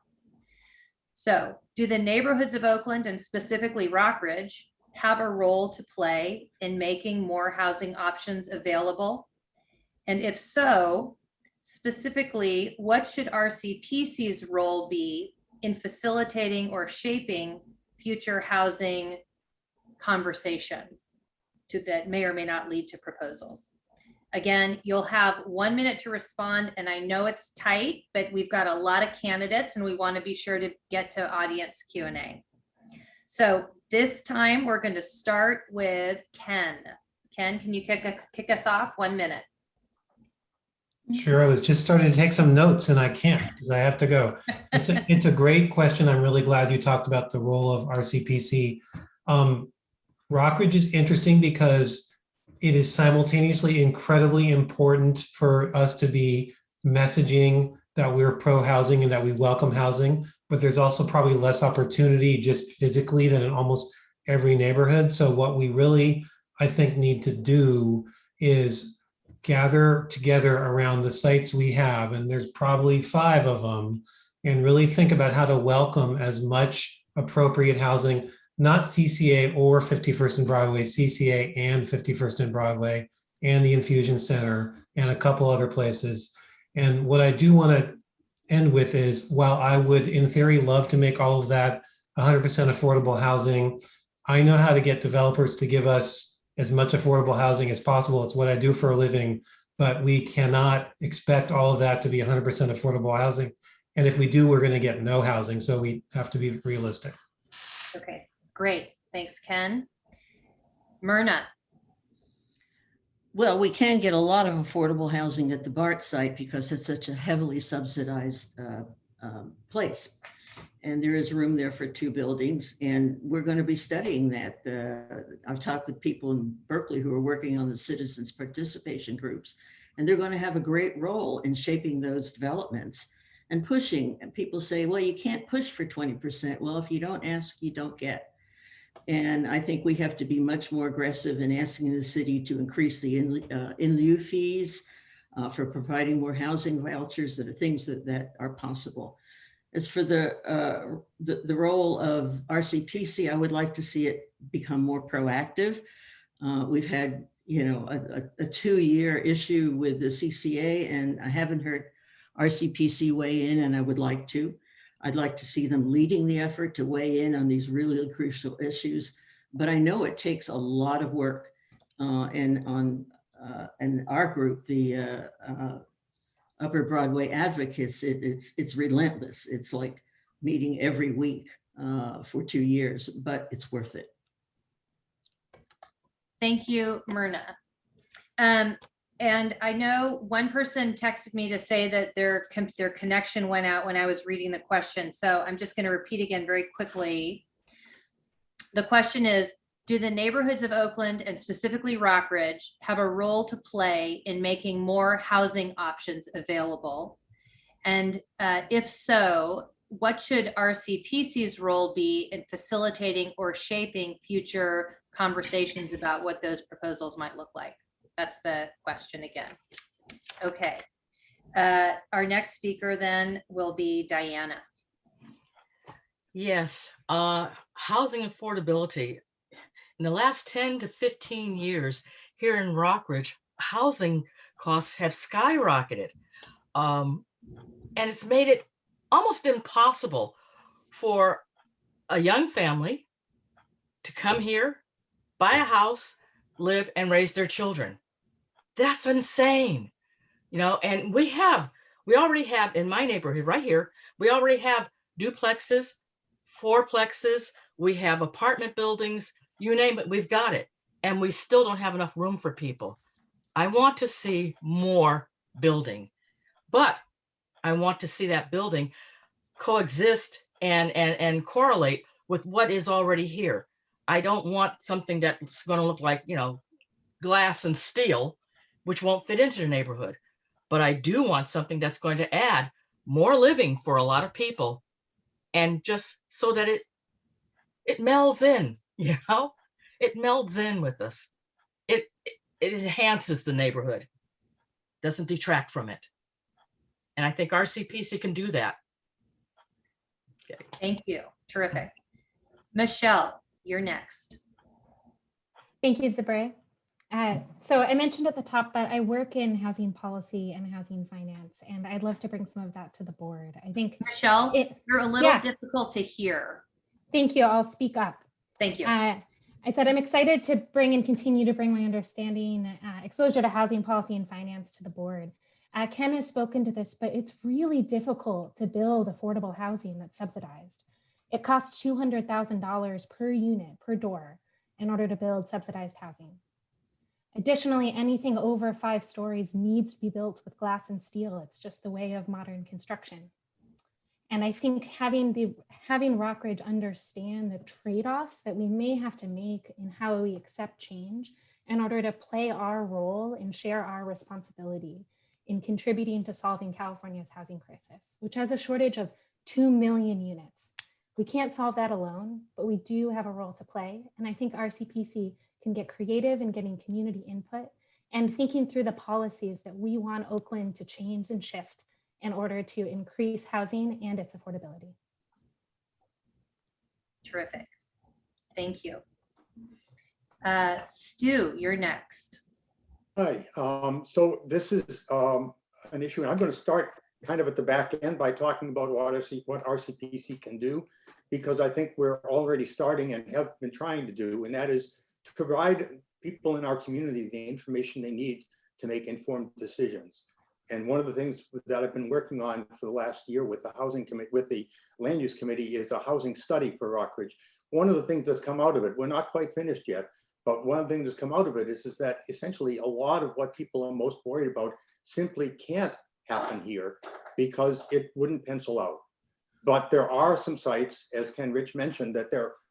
Speaker 3: So, do the neighborhoods of Oakland, and specifically Rockridge, have a role to play in making more housing options available? And if so, specifically, what should RCPC's role be in facilitating or shaping future housing conversation that may or may not lead to proposals? Again, you'll have 1 minute to respond, and I know it's tight, but we've got a lot of candidates and we want to be sure to get to audience Q&A. So this time we're going to start with Ken. Ken, can you kick us off? 1 minute.
Speaker 11: Sure, I was just starting to take some notes and I can't because I have to go. It's a great question. I'm really glad you talked about the role of RCPC. Rockridge is interesting because it is simultaneously incredibly important for us to be messaging that we're pro-housing and that we welcome housing, but there's also probably less opportunity just physically than in almost every neighborhood. So what we really, I think, need to do is gather together around the sites we have, and there's probably 5 of them, and really think about how to welcome as much appropriate housing, not CCA or 51st and Broadway, CCA and 51st and Broadway, and the Infusion Center, and a couple other places. And what I do want to end with is, while I would, in theory, love to make all of that 100% affordable housing, I know how to get developers to give us as much affordable housing as possible. It's what I do for a living, but we cannot expect all of that to be 100% affordable housing. And if we do, we're going to get no housing. So we have to be realistic.
Speaker 3: Okay. Great. Thanks, Ken. Myrna.
Speaker 12: Well, we can get a lot of affordable housing at the BART site because it's such a heavily subsidized place. And there is room there for 2 buildings. And we're going to be studying that. I've talked with people in Berkeley who are working on the citizens participation groups, and they're going to have a great role in shaping those developments and pushing. And people say, well, you can't push for 20%. Well, if you don't ask, you don't get. And I think we have to be much more aggressive in asking the city to increase the in lieu fees for providing more housing vouchers that are things that are possible. As for the role of RCPC, I would like to see it become more proactive. We've had, a 2-year issue with the CCA, and I haven't heard RCPC weigh in, and I would like to. I'd like to see them leading the effort to weigh in on these really crucial issues. But I know it takes a lot of work, and our group, the Upper Broadway Advocates, it's relentless. It's like meeting every week for 2 years, but it's worth it.
Speaker 3: Thank you, Myrna. And I know one person texted me to say that their connection went out when I was reading the question. So I'm just going to repeat again very quickly. The question is, do the neighborhoods of Oakland and specifically Rockridge have a role to play in making more housing options available? And if so, what should RCPC's role be in facilitating or shaping future conversations about what those proposals might look like? That's the question again. Okay. Our next speaker then will be Diana.
Speaker 13: Yes, housing affordability. In the last 10 to 15 years here in Rockridge, housing costs have skyrocketed. And it's made it almost impossible for a young family to come here, buy a house, live, and raise their children. That's insane, and we already have in my neighborhood right here, we already have duplexes, fourplexes, we have apartment buildings, you name it, we've got it. And we still don't have enough room for people. I want to see more building, but I want to see that building coexist and correlate with what is already here. I don't want something that's going to look like, glass and steel, which won't fit into the neighborhood. But I do want something that's going to add more living for a lot of people, and just so that it melds in, it melds in with us. It enhances the neighborhood, doesn't detract from it. And I think RCPC can do that. Okay.
Speaker 3: Thank you. Terrific. Michelle, you're next.
Speaker 4: Thank you, Zabre. So I mentioned at the top that I work in housing policy and housing finance, and I'd love to bring some of that to the board. I think,
Speaker 3: Michelle, you're a little difficult to hear.
Speaker 4: Thank you. I'll speak up.
Speaker 3: Thank you.
Speaker 4: I said I'm excited to bring and continue to bring my understanding, exposure to housing policy and finance to the board. Ken has spoken to this, but it's really difficult to build affordable housing that's subsidized. It costs $200,000 per unit, per door, in order to build subsidized housing. Additionally, anything over 5 stories needs to be built with glass and steel. It's just the way of modern construction. And I think having Rockridge understand the trade-offs that we may have to make in how we accept change in order to play our role and share our responsibility in contributing to solving California's housing crisis, which has a shortage of 2 million units. We can't solve that alone, but we do have a role to play. And I think RCPC can get creative in getting community input and thinking through the policies that we want Oakland to change and shift in order to increase housing and its affordability.
Speaker 3: Terrific. Thank you. Stu, you're next.
Speaker 5: Hi. So this is an issue, and I'm going to start kind of at the back end by talking about what RCPC can do, because I think we're already starting and have been trying to do, and that is to provide people in our community the information they need to make informed decisions. And one of the things that I've been working on for the last year with the housing committee, with the land use committee, is a housing study for Rockridge. One of the things that's come out of it, we're not quite finished yet, but one of the things that's come out of it is that essentially a lot of what people are most worried about simply can't happen here because it wouldn't pencil out. But there are some sites, as Ken Rich mentioned,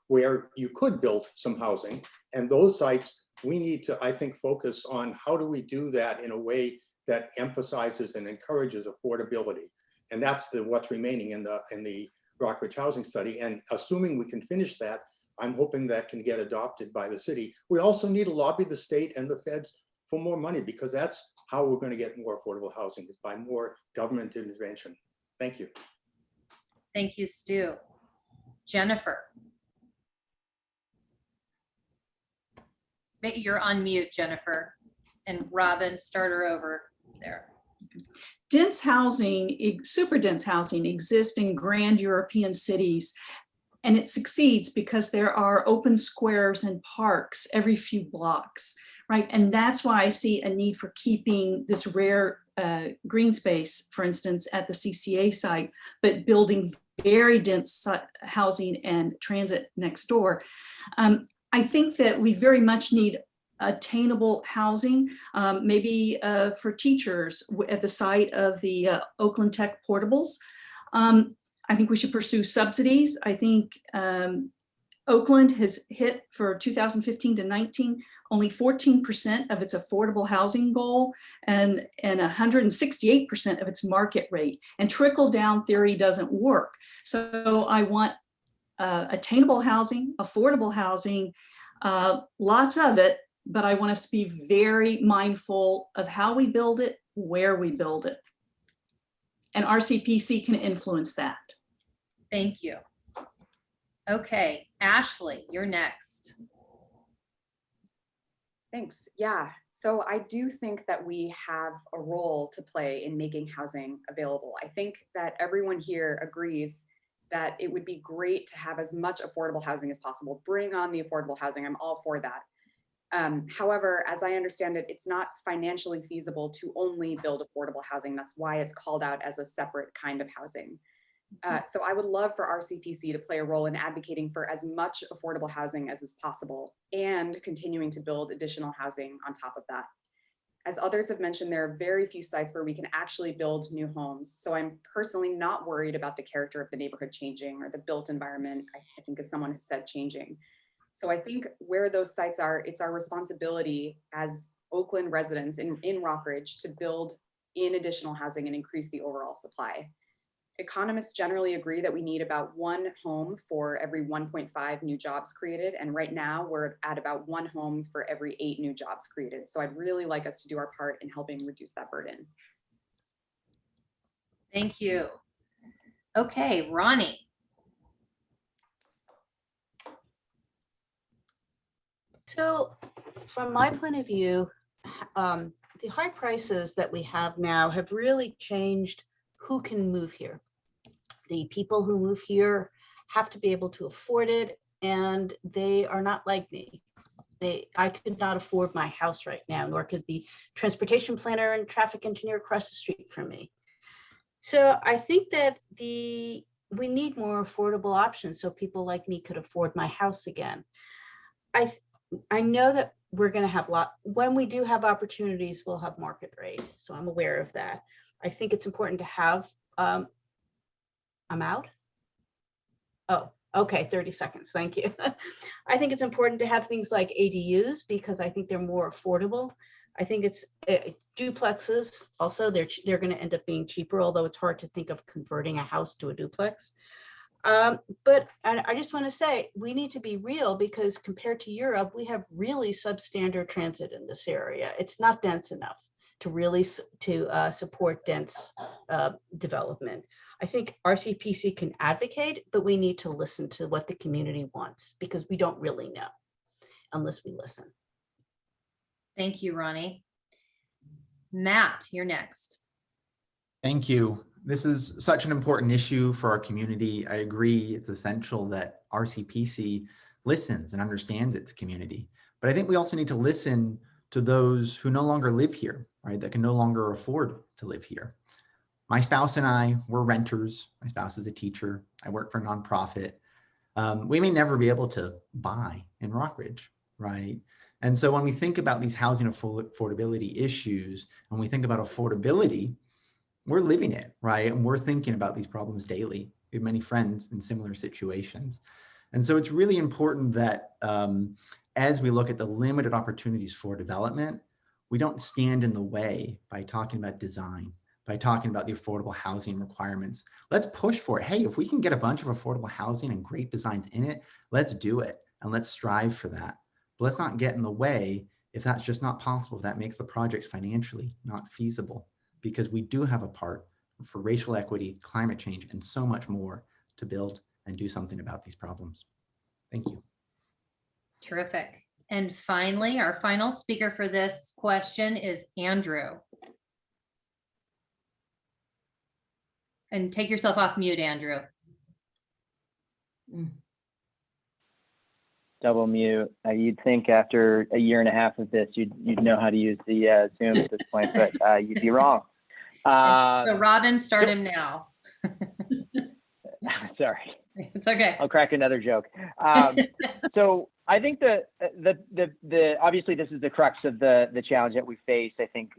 Speaker 5: where you could build some housing, and those sites we need to, I think, focus on how do we do that in a way that emphasizes and encourages affordability. And that's what's remaining in the Rockridge housing study. And assuming we can finish that, I'm hoping that can get adopted by the city. We also need to lobby the state and the feds for more money, because that's how we're going to get more affordable housing, is by more government intervention. Thank you.
Speaker 3: Thank you, Stu. Jennifer. You're on mute, Jennifer. And Robin, start her over there.
Speaker 6: Dense housing, super dense housing exists in grand European cities, and it succeeds because there are open squares and parks every few blocks, right? And that's why I see a need for keeping this rare green space, for instance, at the CCA site, but building very dense housing and transit next door. I think that we very much need attainable housing, maybe for teachers at the site of the Oakland Tech portables. I think we should pursue subsidies. I think Oakland has hit for 2015 to 19, only 14% of its affordable housing goal and 168% of its market rate. And trickle down theory doesn't work. So I want attainable housing, affordable housing, lots of it, but I want us to be very mindful of how we build it, where we build it. And RCPC can influence that.
Speaker 3: Thank you. Okay, Ashley, you're next.
Speaker 7: Thanks. Yeah, so I do think that we have a role to play in making housing available. I think that everyone here agrees that it would be great to have as much affordable housing as possible. Bring on the affordable housing. I'm all for that. However, as I understand it, it's not financially feasible to only build affordable housing. That's why it's called out as a separate kind of housing. So I would love for RCPC to play a role in advocating for as much affordable housing as is possible and continuing to build additional housing on top of that. As others have mentioned, there are very few sites where we can actually build new homes. So I'm personally not worried about the character of the neighborhood changing or the built environment, I think as someone has said, changing. So I think where those sites are, it's our responsibility as Oakland residents in Rockridge to build in additional housing and increase the overall supply. Economists generally agree that we need about 1 home for every 1.5 new jobs created. And right now we're at about 1 home for every 8 new jobs created. So I'd really like us to do our part in helping reduce that burden.
Speaker 3: Thank you. Okay, Ronnie.
Speaker 8: So from my point of view, the high prices that we have now have really changed who can move here. The people who move here have to be able to afford it, and they are not like me. I could not afford my house right now, nor could the transportation planner and traffic engineer across the street from me. So I think that we need more affordable options so people like me could afford my house again. I know that we're going to have when we do have opportunities, we'll have market rate. So I'm aware of that. I think it's important to have, I'm out. Oh, okay, 30 seconds, thank you. I think it's important to have things like ADUs because I think they're more affordable. I think it's duplexes also, they're going to end up being cheaper, although it's hard to think of converting a house to a duplex. But I just want to say we need to be real because compared to Europe, we have really substandard transit in this area. It's not dense enough to really support dense development. I think RCPC can advocate, but we need to listen to what the community wants because we don't really know unless we listen.
Speaker 3: Thank you, Ronnie. Matt, you're next.
Speaker 9: Thank you. This is such an important issue for our community. I agree it's essential that RCPC listens and understands its community. But I think we also need to listen to those who no longer live here, right? That can no longer afford to live here. My spouse and I, we're renters. My spouse is a teacher. I work for a nonprofit. We may never be able to buy in Rockridge, right? And so when we think about these housing affordability issues, when we think about affordability, we're living it, right? And we're thinking about these problems daily. We have many friends in similar situations. And so it's really important that as we look at the limited opportunities for development, we don't stand in the way by talking about design, by talking about the affordable housing requirements. Let's push for it. Hey, if we can get a bunch of affordable housing and great designs in it, let's do it. and let's strive for that. But let's not get in the way if that's just not possible, if that makes the projects financially not feasible, because we do have a part for racial equity, climate change, and so much more to build and do something about these problems. Thank you.
Speaker 3: Terrific. And finally, our final speaker for this question is Andrew. And take yourself off mute, Andrew.
Speaker 10: Double mute. You'd think after a year and a half of this, you'd know how to use the Zoom at this point, but you'd be wrong.
Speaker 3: So Robin, start him now.
Speaker 10: Sorry.
Speaker 3: It's okay.
Speaker 10: I'll crack another joke. So I think the obviously this is the crux of the challenge that we face. I think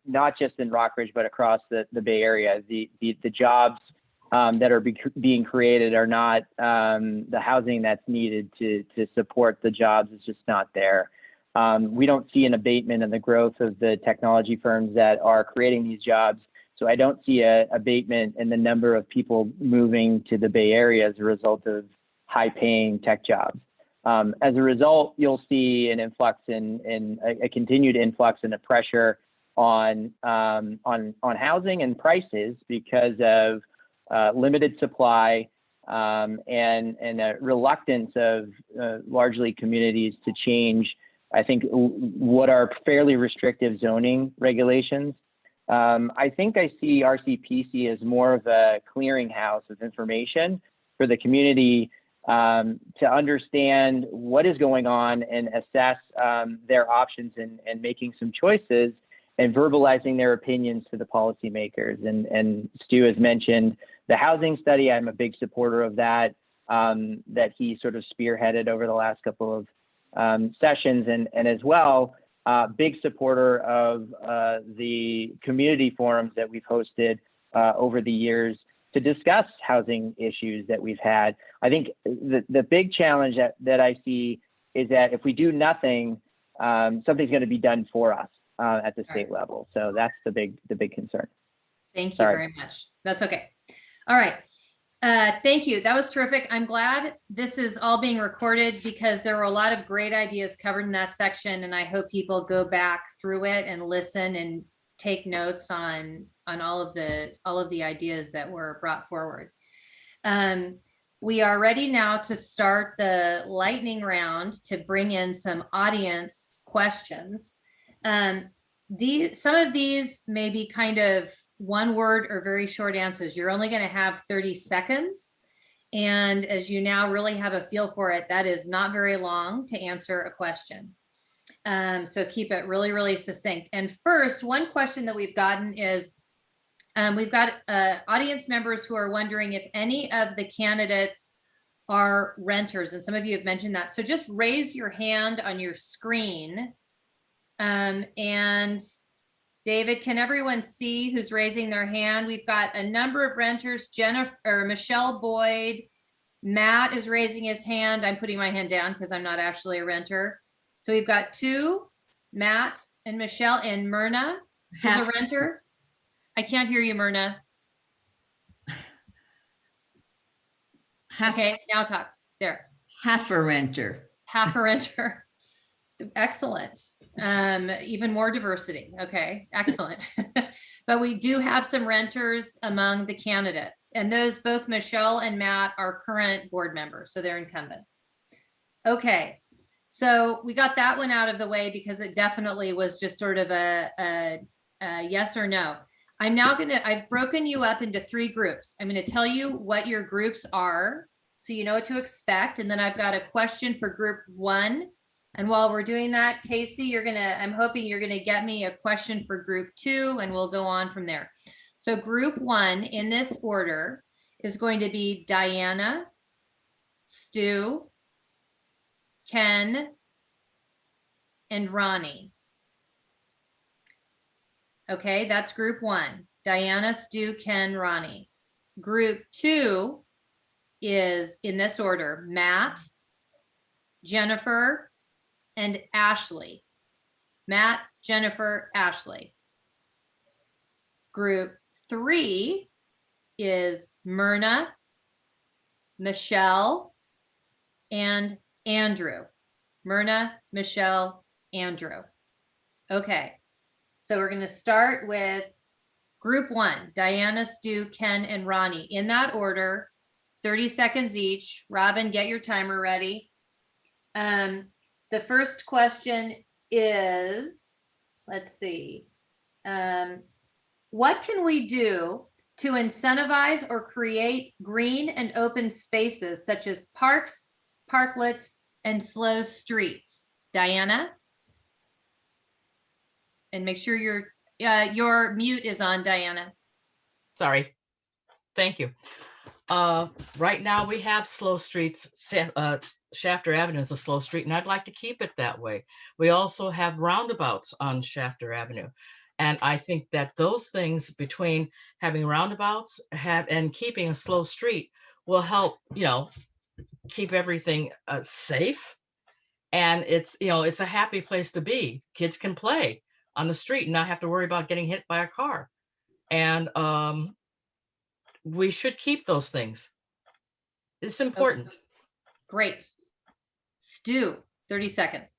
Speaker 10: not just in Rockridge but across the Bay Area. The jobs that are being created are not the housing that's needed to support the jobs is just not there. We don't see an abatement in the growth of the technology firms that are creating these jobs. So I don't see an abatement in the number of people moving to the Bay Area as a result of high-paying tech jobs. As a result, you'll see an influx in a continued influx in the pressure on housing and prices because of limited supply and a reluctance of largely communities to change, I think, what are fairly restrictive zoning regulations. I think I see RCPC as more of a clearinghouse of information for the community to understand what is going on and assess their options and making some choices and verbalizing their opinions to the policymakers. And Stu has mentioned the housing study. I'm a big supporter of that, that he sort of spearheaded over the last couple of sessions, and as well, big supporter of the community forums that we've hosted over the years to discuss housing issues that we've had. I think the big challenge that I see is that if we do nothing, something's going to be done for us at the state level. So that's the big concern.
Speaker 3: Thank you very much. That's okay. All right. Thank you. That was terrific. I'm glad this is all being recorded because there were a lot of great ideas covered in that section, and I hope people go back through it and listen and take notes on all of the ideas that were brought forward. We are ready now to start the lightning round to bring in some audience questions. Some of these may be kind of one word or very short answers. You're only going to have 30 seconds. And as you now really have a feel for it, that is not very long to answer a question. So keep it really, really succinct. And first, one question that we've gotten is, we've got audience members who are wondering if any of the candidates are renters. And some of you have mentioned that. So just raise your hand on your screen. And David, can everyone see who's raising their hand? We've got a number of renters. Jennifer or Michelle Boyd. Matt is raising his hand. I'm putting my hand down because I'm not actually a renter. So we've got two, Matt and Michelle, and Myrna is a renter. I can't hear you, Myrna. Okay, now talk. There.
Speaker 12: Half a renter.
Speaker 3: Half a renter. Excellent. Even more diversity. Okay, excellent. But we do have some renters among the candidates, and those, both Michelle and Matt, are current board members, so they're incumbents. Okay, so we got that one out of the way because it definitely was just sort of a yes or no. I'm now I've broken you up into 3 groups. I'm going to tell you what your groups are so you know what to expect, and then I've got a question for group 1. And while we're doing that, Casey, I'm hoping you're gonna get me a question for group 2, and we'll go on from there. So group 1 in this order is going to be Diana, Stu, Ken, and Ronnie. Okay, that's group 1. Diana, Stu, Ken, Ronnie. Group 2 is in this order: Matt, Jennifer, and Ashley. Matt, Jennifer, Ashley. Group 3 is Myrna, Michelle, and Andrew. Myrna, Michelle, Andrew. Okay, so we're going to start with group 1, Diana, Stu, Ken, and Ronnie. In that order, 30 seconds each. Robin, get your timer ready. The first question is, let's see, what can we do to incentivize or create green and open spaces such as parks, parklets, and slow streets? Diana? And make sure your mute is on, Diana.
Speaker 13: Sorry. Thank you. Right now we have slow streets. Shafter Avenue is a slow street, and I'd like to keep it that way. We also have roundabouts on Shafter Avenue. And I think that those things, between having roundabouts and keeping a slow street, will help, keep everything safe. And it's a happy place to be. Kids can play on the street and not have to worry about getting hit by a car. And we should keep those things. It's important.
Speaker 3: Okay. Great. Stu, 30 seconds.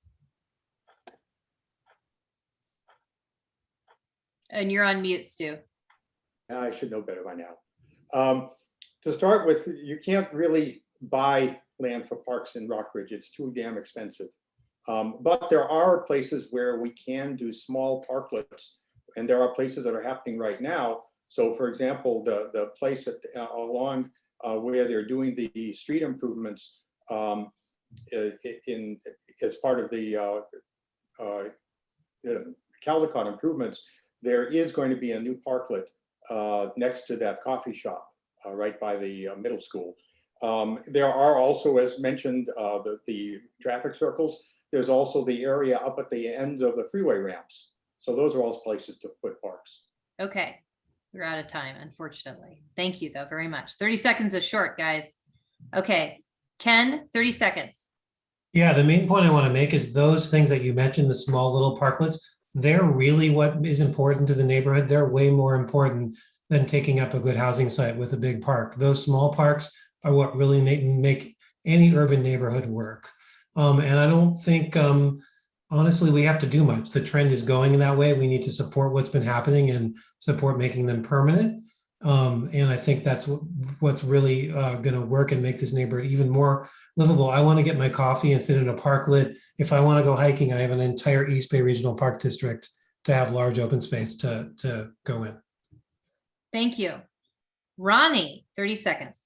Speaker 3: And you're on mute, Stu.
Speaker 5: I should know better by now. To start with, you can't really buy land for parks in Rockridge. It's too damn expensive. But there are places where we can do small parklets, and there are places that are happening right now. So for example, the place along where they're doing the street improvements as part of the Caldecott improvements, there is going to be a new parklet next to that coffee shop right by the middle school. There are also, as mentioned, the traffic circles. There's also the area up at the ends of the freeway ramps. So those are all places to put parks.
Speaker 3: Okay, we're out of time, unfortunately. Thank you, though, very much. 30 seconds is short, guys. Okay, Ken, 30 seconds.
Speaker 11: Yeah, the main point I want to make is those things that you mentioned, the small little parklets, they're really what is important to the neighborhood. They're way more important than taking up a good housing site with a big park. Those small parks are what really make any urban neighborhood work. And I don't think, honestly, we have to do much. The trend is going in that way. We need to support what's been happening and support making them permanent. And I think that's what's really going to work and make this neighborhood even more livable. I want to get my coffee and sit in a parklet. If I want to go hiking, I have an entire East Bay Regional Park District to have large open space to go in.
Speaker 3: Thank you. Ronnie, 30 seconds.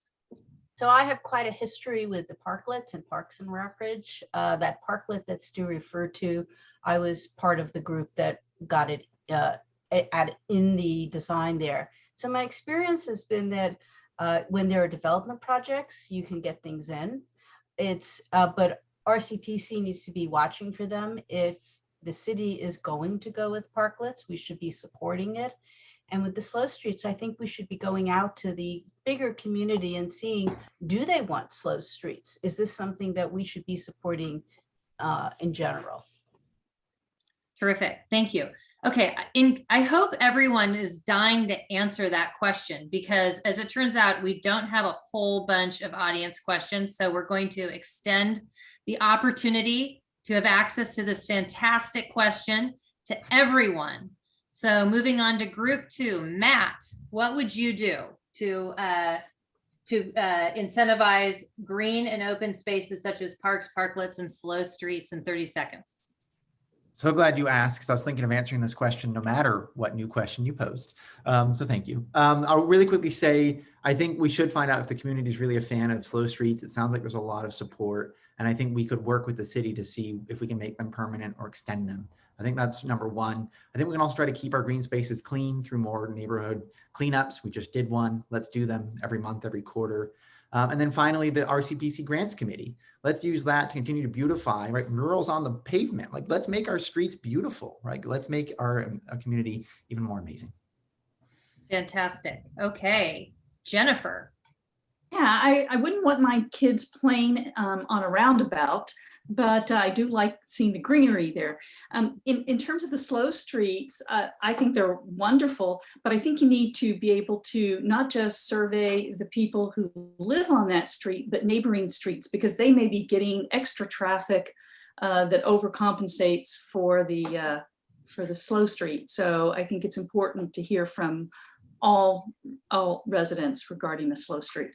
Speaker 8: So I have quite a history with the parklets and parks in Rockridge. That parklet that Stu referred to, I was part of the group that got it in the design there. So my experience has been that when there are development projects, you can get things in. But RCPC needs to be watching for them. If the city is going to go with parklets, we should be supporting it. And with the slow streets, I think we should be going out to the bigger community and seeing, do they want slow streets? Is this something that we should be supporting in general?
Speaker 3: Terrific. Thank you. Okay. I hope everyone is dying to answer that question, because as it turns out, we don't have a whole bunch of audience questions. So we're going to extend the opportunity to have access to this fantastic question to everyone. So moving on to group 2, Matt, what would you do to incentivize green and open spaces such as parks, parklets, and slow streets in 30 seconds?
Speaker 9: So glad you asked, because I was thinking of answering this question no matter what new question you posed. So thank you. I'll really quickly say, I think we should find out if the community is really a fan of slow streets. It sounds like there's a lot of support, and I think we could work with the city to see if we can make them permanent or extend them. I think that's number one. I think we can also try to keep our green spaces clean through more neighborhood cleanups. We just did one. Let's do them every month, every quarter. And then finally, the RCPC Grants Committee. Let's use that to continue to beautify, right? Murals on the pavement. Like, let's make our streets beautiful, right? Let's make our community even more amazing.
Speaker 3: Fantastic. Okay, Jennifer.
Speaker 6: Yeah, I wouldn't want my kids playing on a roundabout, but I do like seeing the greenery there. In terms of the slow streets, I think they're wonderful, but I think you need to be able to not just survey the people who live on that street, but neighboring streets, because they may be getting extra traffic that overcompensates for the slow street. So I think it's important to hear from all residents regarding the slow street.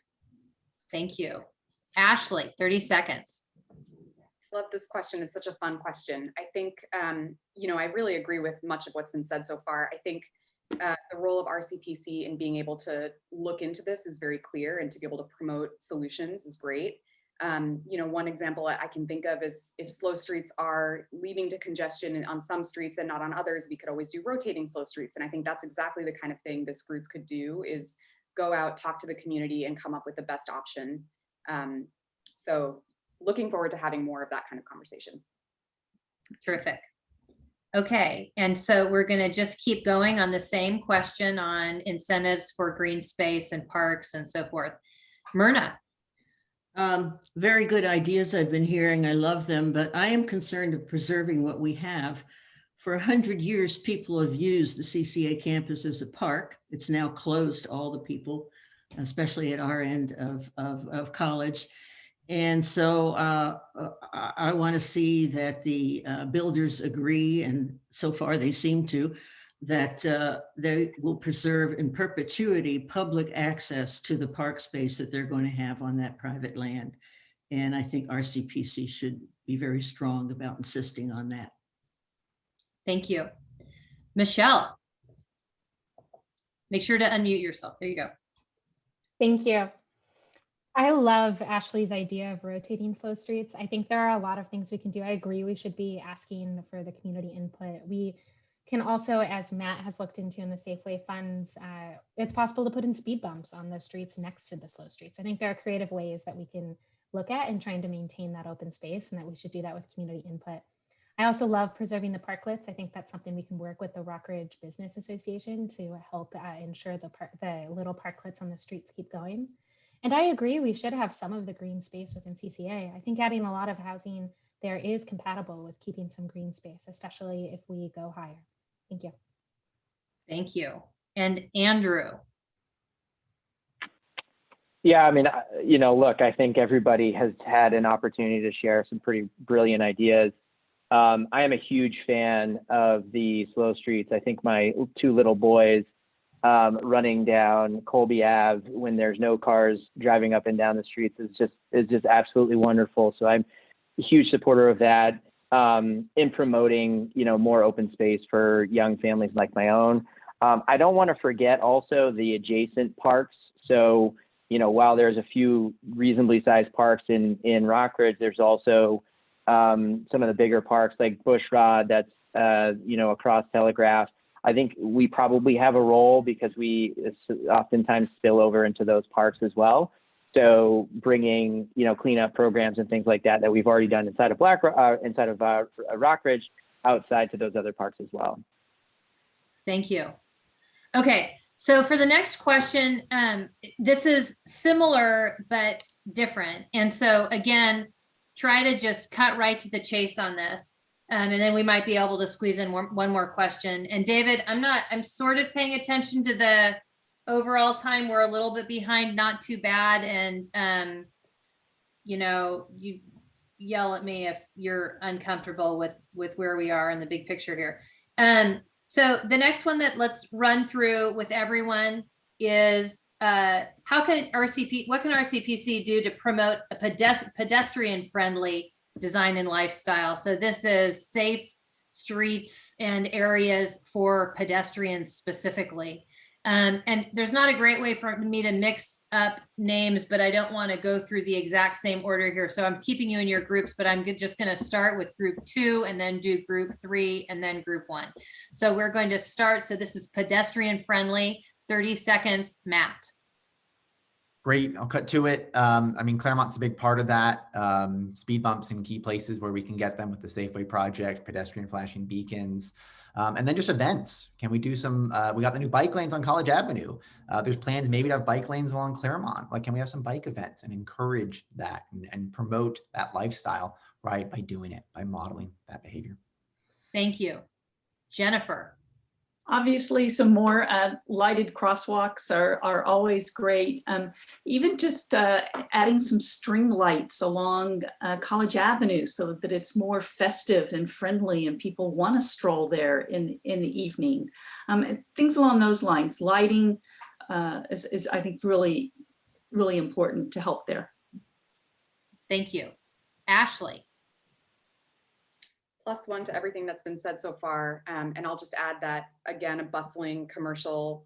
Speaker 3: Thank you. Ashley, 30 seconds.
Speaker 7: Love this question. It's such a fun question. I think, I really agree with much of what's been said so far. I think the role of RCPC in being able to look into this is very clear, and to be able to promote solutions is great. One example I can think of is if slow streets are leading to congestion on some streets and not on others, we could always do rotating slow streets. And I think that's exactly the kind of thing this group could do, is go out, talk to the community, and come up with the best option. So looking forward to having more of that kind of conversation.
Speaker 3: Terrific. Okay, and so we're going to just keep going on the same question on incentives for green space and parks and so forth. Myrna.
Speaker 12: Very good ideas I've been hearing. I love them, but I am concerned of preserving what we have. For 100 years, people have used the CCA campus as a park. It's now closed to all the people, especially at our end of college. And so I want to see that the builders agree, and so far they seem to, that they will preserve in perpetuity public access to the park space that they're going to have on that private land. And I think RCPC should be very strong about insisting on that.
Speaker 3: Thank you. Michelle. Make sure to unmute yourself. There you go.
Speaker 4: Thank you. I love Ashley's idea of rotating slow streets. I think there are a lot of things we can do. I agree we should be asking for the community input. We can also, as Matt has looked into in the Safeway funds, it's possible to put in speed bumps on the streets next to the slow streets. I think there are creative ways that we can look at in trying to maintain that open space, and that we should do that with community input. I also love preserving the parklets. I think that's something we can work with the Rockridge Business Association to help ensure the little parklets on the streets keep going. And I agree, we should have some of the green space within CCA. I think adding a lot of housing there is compatible with keeping some green space, especially if we go higher. Thank you.
Speaker 3: Thank you. And Andrew.
Speaker 10: Yeah, I mean, look, I think everybody has had an opportunity to share some pretty brilliant ideas. I am a huge fan of the slow streets. I think my two little boys running down Colby Ave when there's no cars driving up and down the streets is just absolutely wonderful. So I'm a huge supporter of that. In promoting, more open space for young families like my own. I don't want to forget also the adjacent parks. So, while there's a few reasonably sized parks in Rockridge, there's also some of the bigger parks like Bushrod that's, across Telegraph. I think we probably have a role because we oftentimes spill over into those parks as well. So bringing, cleanup programs and things like that we've already done inside of Rockridge, outside to those other parks as well.
Speaker 3: Thank you. Okay, so for the next question, this is similar but different. And so again, try to just cut right to the chase on this. And then we might be able to squeeze in one more question. And David, I'm sort of paying attention to the overall time. We're a little bit behind, not too bad. And, you yell at me if you're uncomfortable with where we are in the big picture here. So the next one that let's run through with everyone is what can RCPC do to promote a pedestrian friendly design and lifestyle? So this is safe streets and areas for pedestrians specifically. And there's not a great way for me to mix up names, but I don't want to go through the exact same order here. So I'm keeping you in your groups, but I'm just going to start with group 2 and then do group 3 and then group 1. So we're going to start. So this is pedestrian friendly, 30 seconds, Matt.
Speaker 9: Great, I'll cut to it. I mean, Claremont's a big part of that. Speed bumps in key places where we can get them with the Safeway project, pedestrian flashing beacons, and then just events. Can we do some, we got the new bike lanes on College Avenue. There's plans maybe to have bike lanes along Claremont. Like, can we have some bike events and encourage that and promote that lifestyle, right? By doing it, by modeling that behavior.
Speaker 3: Thank you. Jennifer.
Speaker 6: Obviously, some more lighted crosswalks are always great. Even just adding some string lights along College Avenue so that it's more festive and friendly and people want to stroll there in the evening. Things along those lines. Lighting is I think, really, really important to help there.
Speaker 3: Thank you. Ashley.
Speaker 7: +1 to everything that's been said so far. And I'll just add that, again, a bustling commercial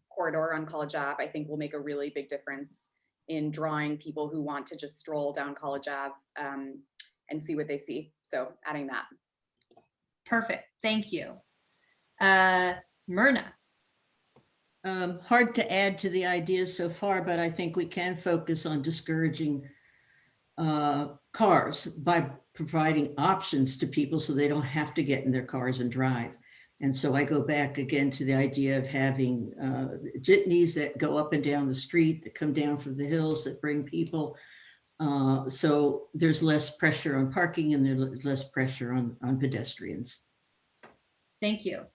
Speaker 7: corridor on College Ave, I think will make a really big difference in drawing people who want to just stroll down College Ave and see what they see. So adding that.
Speaker 3: Perfect. Thank you. Myrna.
Speaker 12: Hard to add to the ideas so far, but I think we can focus on discouraging cars by providing options to people so they don't have to get in their cars and drive. And so I go back again to the idea of having jitneys that go up and down the street, that come down from the hills, that bring people. So there's less pressure on parking and there's less pressure on pedestrians.
Speaker 3: Thank you.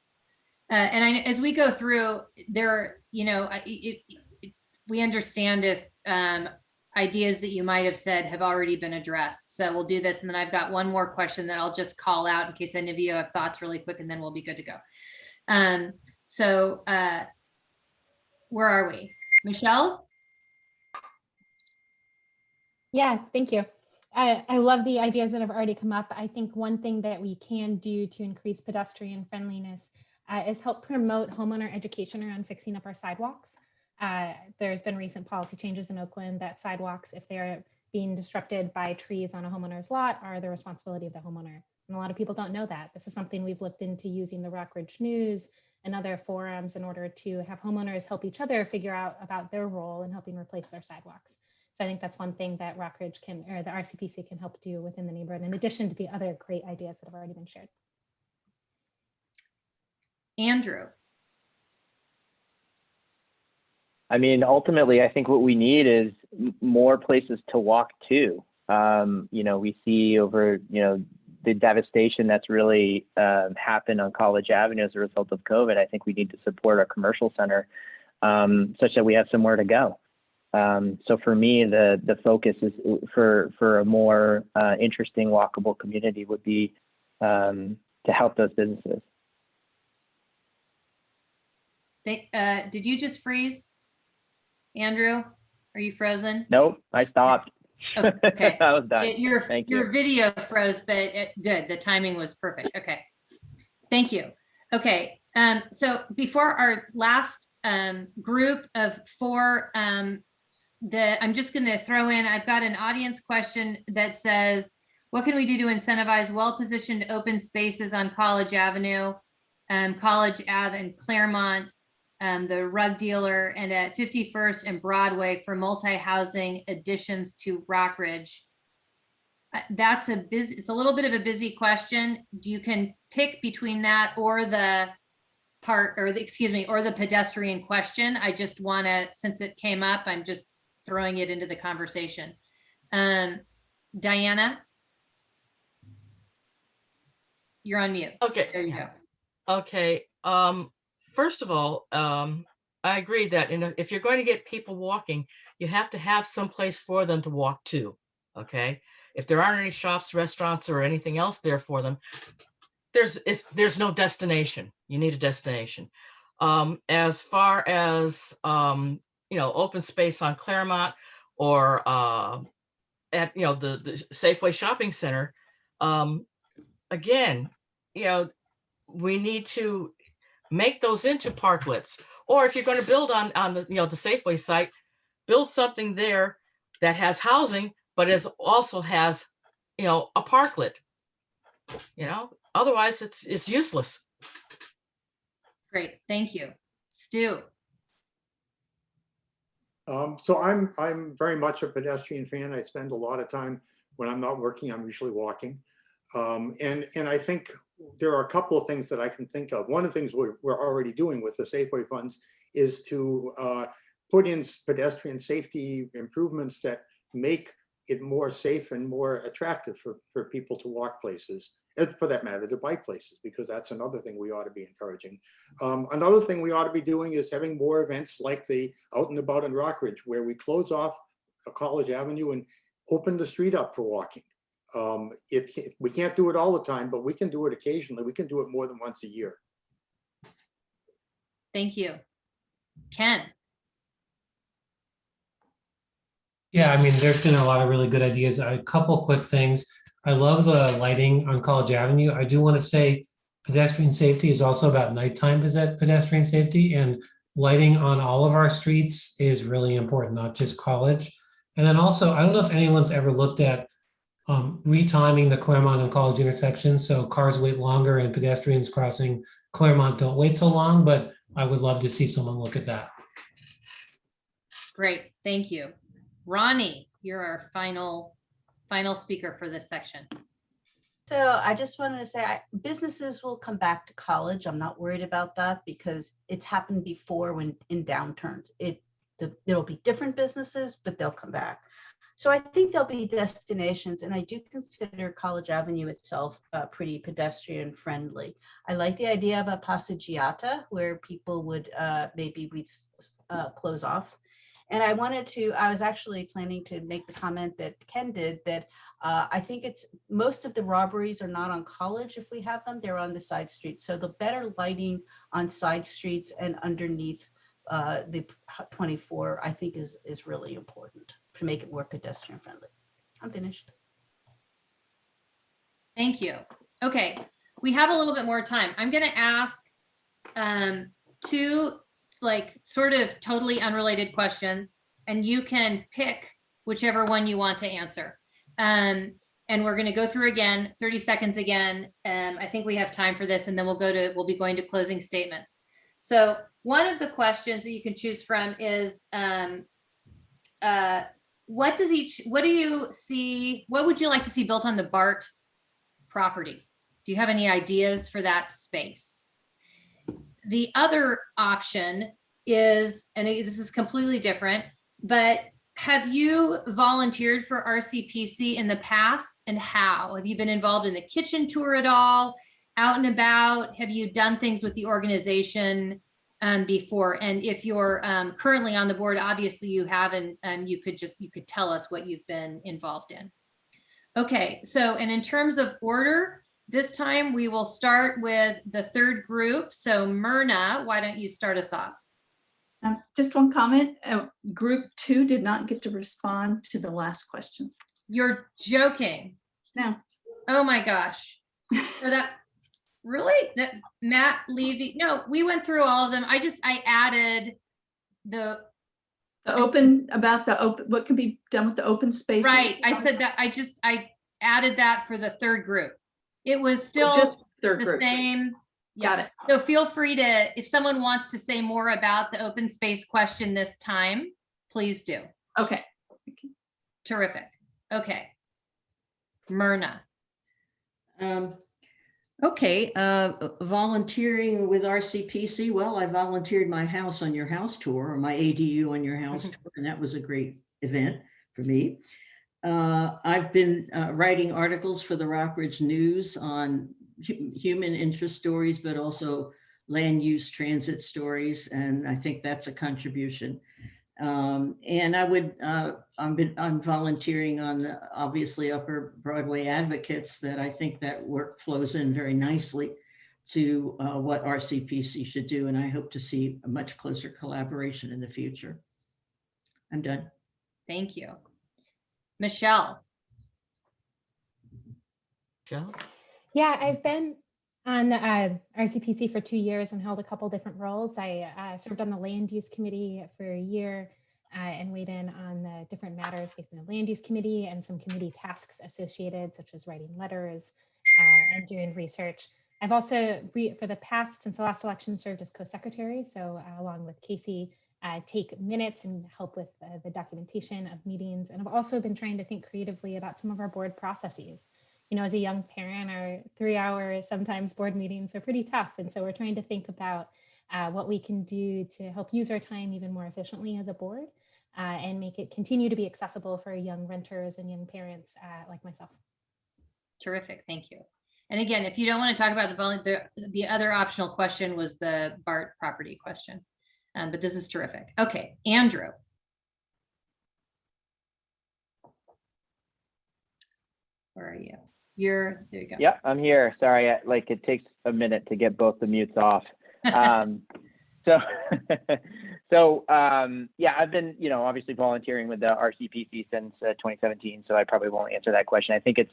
Speaker 3: And as we go through there, we understand if ideas that you might have said have already been addressed. So we'll do this. And then I've got one more question that I'll just call out in case any of you have thoughts really quick, and then we'll be good to go. Where are we? Michelle?
Speaker 4: Yeah, thank you. I love the ideas that have already come up. I think one thing that we can do to increase pedestrian friendliness is help promote homeowner education around fixing up our sidewalks. There's been recent policy changes in Oakland that sidewalks, if they're being disrupted by trees on a homeowner's lot, are the responsibility of the homeowner. And a lot of people don't know that. This is something we've looked into using the Rockridge News and other forums in order to have homeowners help each other figure out about their role in helping replace their sidewalks. So I think that's one thing that Rockridge can, or the RCPC can help do within the neighborhood, in addition to the other great ideas that have already been shared.
Speaker 3: Andrew.
Speaker 10: I mean, ultimately, I think what we need is more places to walk to. We see over, the devastation that's really happened on College Avenue as a result of COVID. I think we need to support our commercial center such that we have somewhere to go. So for me, the focus is for a more interesting, walkable community would be to help those businesses.
Speaker 3: Did you just freeze? Andrew, are you frozen?
Speaker 10: Nope, I stopped.
Speaker 3: Oh, okay.
Speaker 10: I was done.
Speaker 3: Thank you. Your video froze, but good. The timing was perfect. Okay. Thank you. Okay. So before our last group of 4, I'm just going to throw in, I've got an audience question that says, what can we do to incentivize well-positioned open spaces on College Avenue, College Ave and Claremont, the rug dealer, and at 51st and Broadway for multi-housing additions to Rockridge? It's a little bit of a busy question. You can pick between that or the pedestrian question. I just want to, since it came up, I'm just throwing it into the conversation. Diana, you're on mute.
Speaker 13: Okay.
Speaker 3: There you go.
Speaker 13: Okay. First of all, I agree that if you're going to get people walking, you have to have some place for them to walk to. Okay. If there aren't any shops, restaurants, or anything else there for them, there's no destination. You need a destination. As far as open space on Claremont or at the Safeway shopping center, again, we need to make those into parklets. Or if you're going to build on the the Safeway site, build something there that has housing, but also has a parklet. Otherwise it's useless.
Speaker 3: Great, thank you. Stu.
Speaker 5: So I'm very much a pedestrian fan. I spend a lot of time when I'm not working, I'm usually walking. And I think there are a couple of things that I can think of. One of the things we're already doing with the Safeway funds is to put in pedestrian safety improvements that make it more safe and more attractive for people to walk places, and for that matter, to bike places, because that's another thing we ought to be encouraging. Another thing we ought to be doing is having more events like the Out and About in Rockridge, where we close off a College Avenue and open the street up for walking. We can't do it all the time, but we can do it occasionally. We can do it more than once a year.
Speaker 3: Thank you. Ken.
Speaker 11: Yeah, I mean, there's been a lot of really good ideas. A couple quick things. I love the lighting on College Avenue. I do want to say pedestrian safety is also about nighttime pedestrian safety, and lighting on all of our streets is really important, not just College. And then also, I don't know if anyone's ever looked at retiming the Claremont and College intersection so cars wait longer and pedestrians crossing Claremont don't wait so long, but I would love to see someone look at that.
Speaker 3: Great, thank you. Ronnie, you're our final speaker for this section.
Speaker 8: So I just wanted to say businesses will come back to College. I'm not worried about that because it's happened before when in downturns. There'll be different businesses, but they'll come back. So I think there'll be destinations, and I do consider College Avenue itself pretty pedestrian friendly. I like the idea of a passeggiata where people would maybe close off. And I was actually planning to make the comment that Ken did, that I think most of the robberies are not on College if we have them, they're on the side streets. So the better lighting on side streets and underneath the 24, I think is really important to make it more pedestrian friendly. I'm finished.
Speaker 3: Thank you. Okay, we have a little bit more time. I'm gonna ask two sort of totally unrelated questions, and you can pick whichever one you want to answer. And we're gonna go through again, 30 seconds again. I think we have time for this, and then we'll be going to closing statements. So one of the questions that you can choose from is, what do you see, what would you like to see built on the BART property? Do you have any ideas for that space? The other option is, and this is completely different, but have you volunteered for RCPC in the past, and how? Have you been involved in the kitchen tour at all, out and about? Have you done things with the organization before? And if you're currently on the board, obviously you haven't, you could tell us what you've been involved in. Okay, so, and in terms of order, this time we will start with the third group. So Myrna, why don't you start us off?
Speaker 6: Just one comment. Group 2 did not get to respond to the last question.
Speaker 3: You're joking.
Speaker 6: No.
Speaker 3: Oh my gosh. So that really, that Matt Levy, no, we went through all of them. I added the
Speaker 6: open, about the open, what can be done with the open spaces.
Speaker 3: Right, I said that, I added that for the third group. It was still
Speaker 6: just third
Speaker 3: the
Speaker 6: group.
Speaker 3: same. Yeah.
Speaker 6: Got it.
Speaker 3: So feel free to, if someone wants to say more about the open space question this time, please do.
Speaker 6: Okay.
Speaker 3: Terrific. Okay. Myrna.
Speaker 12: Okay, volunteering with RCPC. Well, I volunteered my house on your house tour, or my ADU on your house tour, and that was a great event for me. I've been writing articles for the Rockridge News on human interest stories, but also land use transit stories, and I think that's a contribution. And I'm volunteering on the obviously Upper Broadway Advocates, that I think that work flows in very nicely to what RCPC should do, and I hope to see a much closer collaboration in the future. I'm done.
Speaker 3: Thank you. Michelle.
Speaker 13: Michelle?
Speaker 4: Yeah, I've been on RCPC for 2 years and held a couple different roles. I served on the land use committee for a year and weighed in on the different matters facing the land use committee and some committee tasks associated, such as writing letters and doing research. I've also, for the past, since the last election, served as co-secretary. So along with Casey take minutes and help with the documentation of meetings. And I've also been trying to think creatively about some of our board processes. You know, as a young parent, our 3-hour sometimes board meetings are pretty tough. And so we're trying to think about what we can do to help use our time even more efficiently as a board and make it continue to be accessible for young renters and young parents like myself.
Speaker 3: Terrific, thank you. And again, if you don't want to talk about the other optional question was the BART property question, but this is terrific. Okay, Andrew. Where are you? There you go.
Speaker 10: Yeah, I'm here. Sorry, like it takes a minute to get both the mutes off. Yeah, I've been, obviously volunteering with the RCPC since 2017, so I probably won't answer that question. I think it's,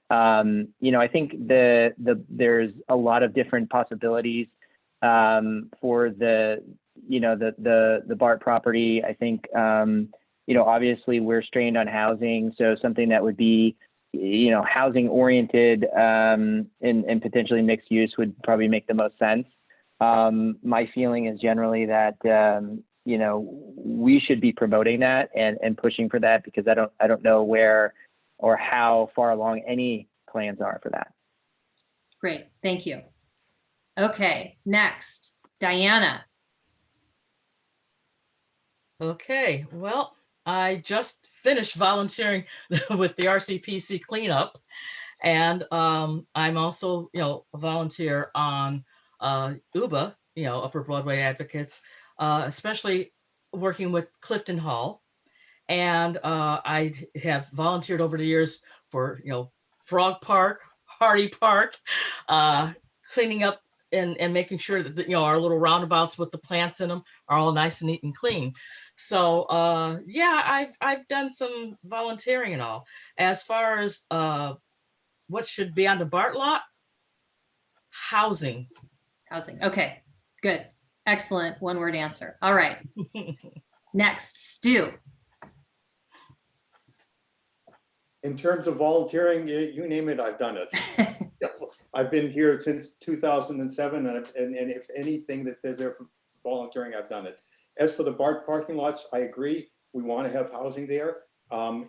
Speaker 10: I think there's a lot of different possibilities for the BART property. I think, obviously we're strained on housing, so something that would be, housing oriented and potentially mixed use would probably make the most sense. My feeling is generally that, we should be promoting that and pushing for that, because I don't know where or how far along any plans are for that.
Speaker 3: Great, thank you. Okay, next, Diana.
Speaker 13: Okay, well, I just finished volunteering with the RCPC cleanup, and I'm also, a volunteer on UBA, Upper Broadway Advocates, especially working with Clifton Hall. And I have volunteered over the years for, Frog Park, Hardy Park, cleaning up and making sure that, our little roundabouts with the plants in them are all nice and neat and clean. So yeah, I've done some volunteering and all. As far as what should be on the BART lot, housing.
Speaker 3: Housing, okay, good, excellent, one-word answer. All right, next, Stu.
Speaker 5: In terms of volunteering, you name it, I've done it. I've been here since 2007, and if anything that there's there for volunteering, I've done it. As for the BART parking lots, I agree. We want to have housing there.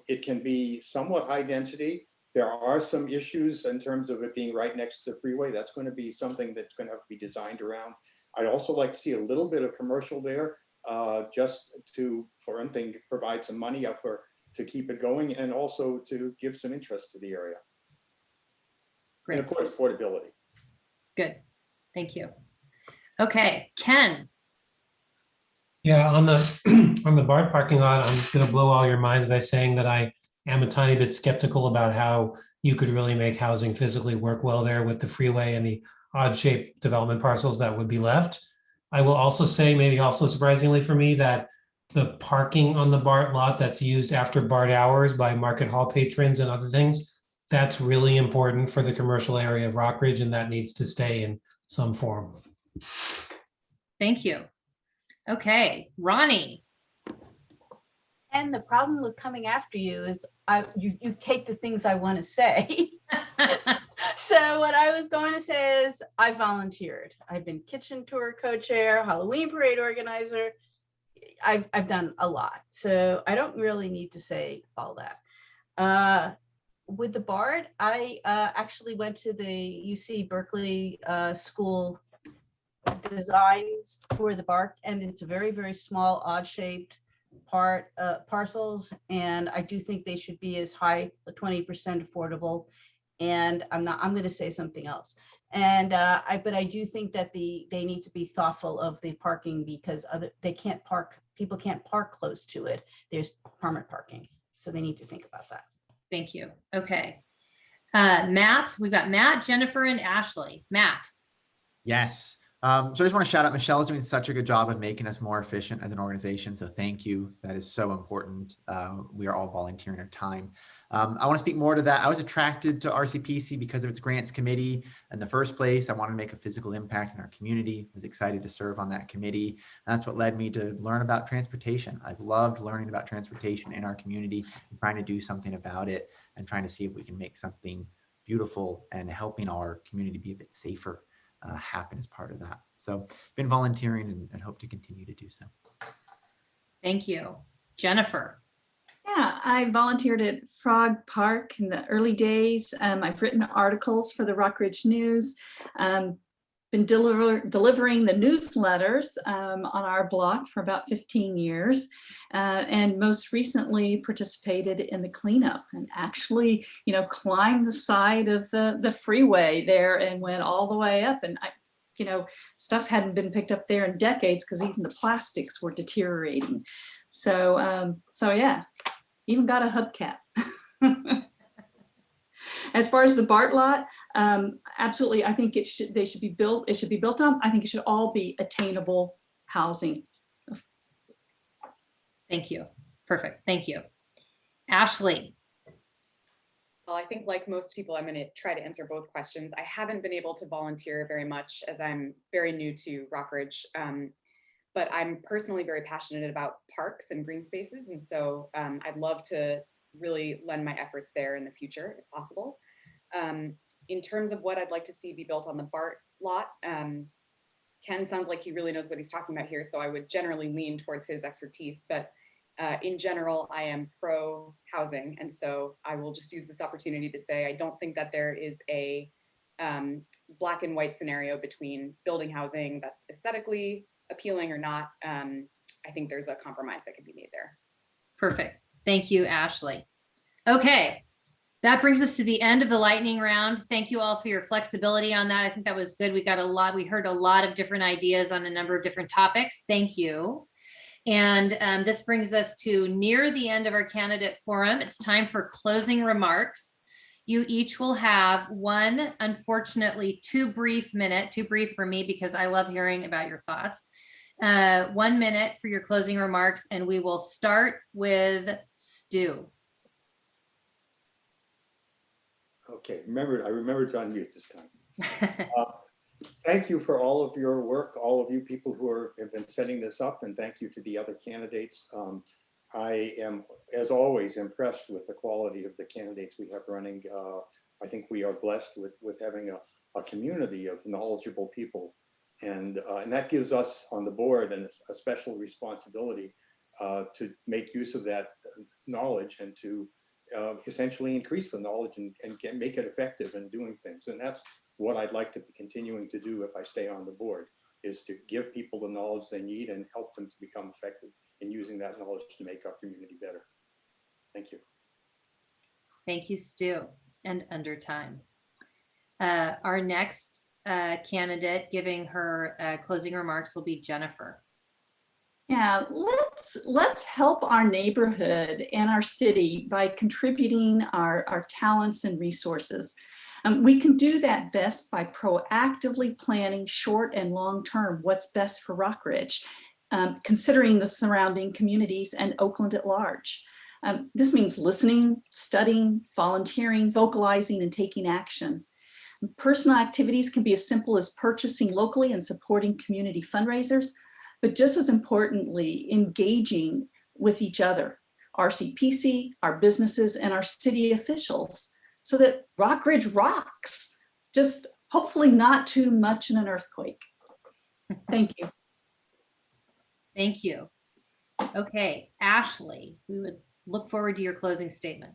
Speaker 5: It can be somewhat high density. There are some issues in terms of it being right next to the freeway. That's going to be something that's going to have to be designed around. I'd also like to see a little bit of commercial there, just to, for one thing, provide some money up to keep it going, and also to give some interest to the area.
Speaker 3: Great.
Speaker 5: And of course, affordability.
Speaker 3: Good, thank you. Okay, Ken.
Speaker 11: Yeah, on the BART parking lot, I'm going to blow all your minds by saying that I am a tiny bit skeptical about how you could really make housing physically work well there with the freeway and the odd-shaped development parcels that would be left. I will also say, maybe also surprisingly for me, that the parking on the BART lot that's used after BART hours by market hall patrons and other things, that's really important for the commercial area of Rockridge, and that needs to stay in some form.
Speaker 3: Thank you. Okay, Ronnie.
Speaker 8: And the problem with coming after you is you take the things I want to say. So what I was going to say is I volunteered. I've been kitchen tour co-chair, Halloween parade organizer. I've done a lot. So I don't really need to say all that. With the BART, I actually went to the UC Berkeley School designs for the BART, and it's a very, very small, odd-shaped parcels, and I do think they should be as high, 20% affordable. And I'm going to say something else. And but I do think that they need to be thoughtful of the parking, because people can't park close to it. There's permit parking, so they need to think about that.
Speaker 3: Thank you. Okay, Matt. We've got Matt, Jennifer, and Ashley. Matt.
Speaker 9: Yes. So I just want to shout out, Michelle is doing such a good job of making us more efficient as an organization. So thank you. That is so important. We are all volunteering our time. I want to speak more to that. I was attracted to RCPC because of its grants committee. In the first place, I wanted to make a physical impact in our community. I was excited to serve on that committee. And that's what led me to learn about transportation. I've loved learning about transportation in our community and trying to do something about it and trying to see if we can make something beautiful and helping our community be a bit safer happen as part of that. So been volunteering and hope to continue to do so.
Speaker 3: Thank you. Jennifer.
Speaker 6: Yeah, I volunteered at Frog Park in the early days. I've written articles for the Rockridge News, been delivering the newsletters on our blog for about 15 years, and most recently participated in the cleanup and actually, climbed the side of the freeway there and went all the way up. And stuff hadn't been picked up there in decades because even the plastics were deteriorating. So yeah, even got a hubcap. As far as the BART lot, absolutely, I think it should be built on. I think it should all be attainable housing.
Speaker 3: Thank you. Perfect. Thank you. Ashley.
Speaker 7: Well, I think like most people, I'm going to try to answer both questions. I haven't been able to volunteer very much as I'm very new to Rockridge, but I'm personally very passionate about parks and green spaces. And so I'd love to really lend my efforts there in the future, if possible. In terms of what I'd like to see be built on the BART lot, Ken sounds like he really knows what he's talking about here, so I would generally lean towards his expertise. But in general, I am pro housing, and so I will just use this opportunity to say I don't think that there is a black and white scenario between building housing that's aesthetically appealing or not. I think there's a compromise that can be made there.
Speaker 3: Perfect. Thank you, Ashley. Okay, that brings us to the end of the lightning round. Thank you all for your flexibility on that. I think that was good. We heard a lot of different ideas on a number of different topics. Thank you. And this brings us to near the end of our candidate forum. It's time for closing remarks. You each will have one, unfortunately, too brief for me because I love hearing about your thoughts. 1 minute for your closing remarks, and we will start with Stu.
Speaker 5: Okay, I remembered to unmute this time. Thank you for all of your work, all of you people who have been setting this up, and thank you to the other candidates. I am, as always, impressed with the quality of the candidates we have running. I think we are blessed with having a community of knowledgeable people, and that gives us on the board a special responsibility to make use of that knowledge and to essentially increase the knowledge and make it effective in doing things. And that's what I'd like to be continuing to do if I stay on the board, is to give people the knowledge they need and help them to become effective in using that knowledge to make our community better. Thank you.
Speaker 3: Thank you, Stu. And under time. Our next candidate giving her closing remarks will be Jennifer.
Speaker 6: Yeah, let's help our neighborhood and our city by contributing our talents and resources. We can do that best by proactively planning short and long term what's best for Rockridge, considering the surrounding communities and Oakland at large. This means listening, studying, volunteering, vocalizing, and taking action. Personal activities can be as simple as purchasing locally and supporting community fundraisers, but just as importantly, engaging with each other, RCPC, our businesses, and our city officials, so that Rockridge rocks, just hopefully not too much in an earthquake. Thank you.
Speaker 3: Thank you. Okay, Ashley, we would look forward to your closing statement.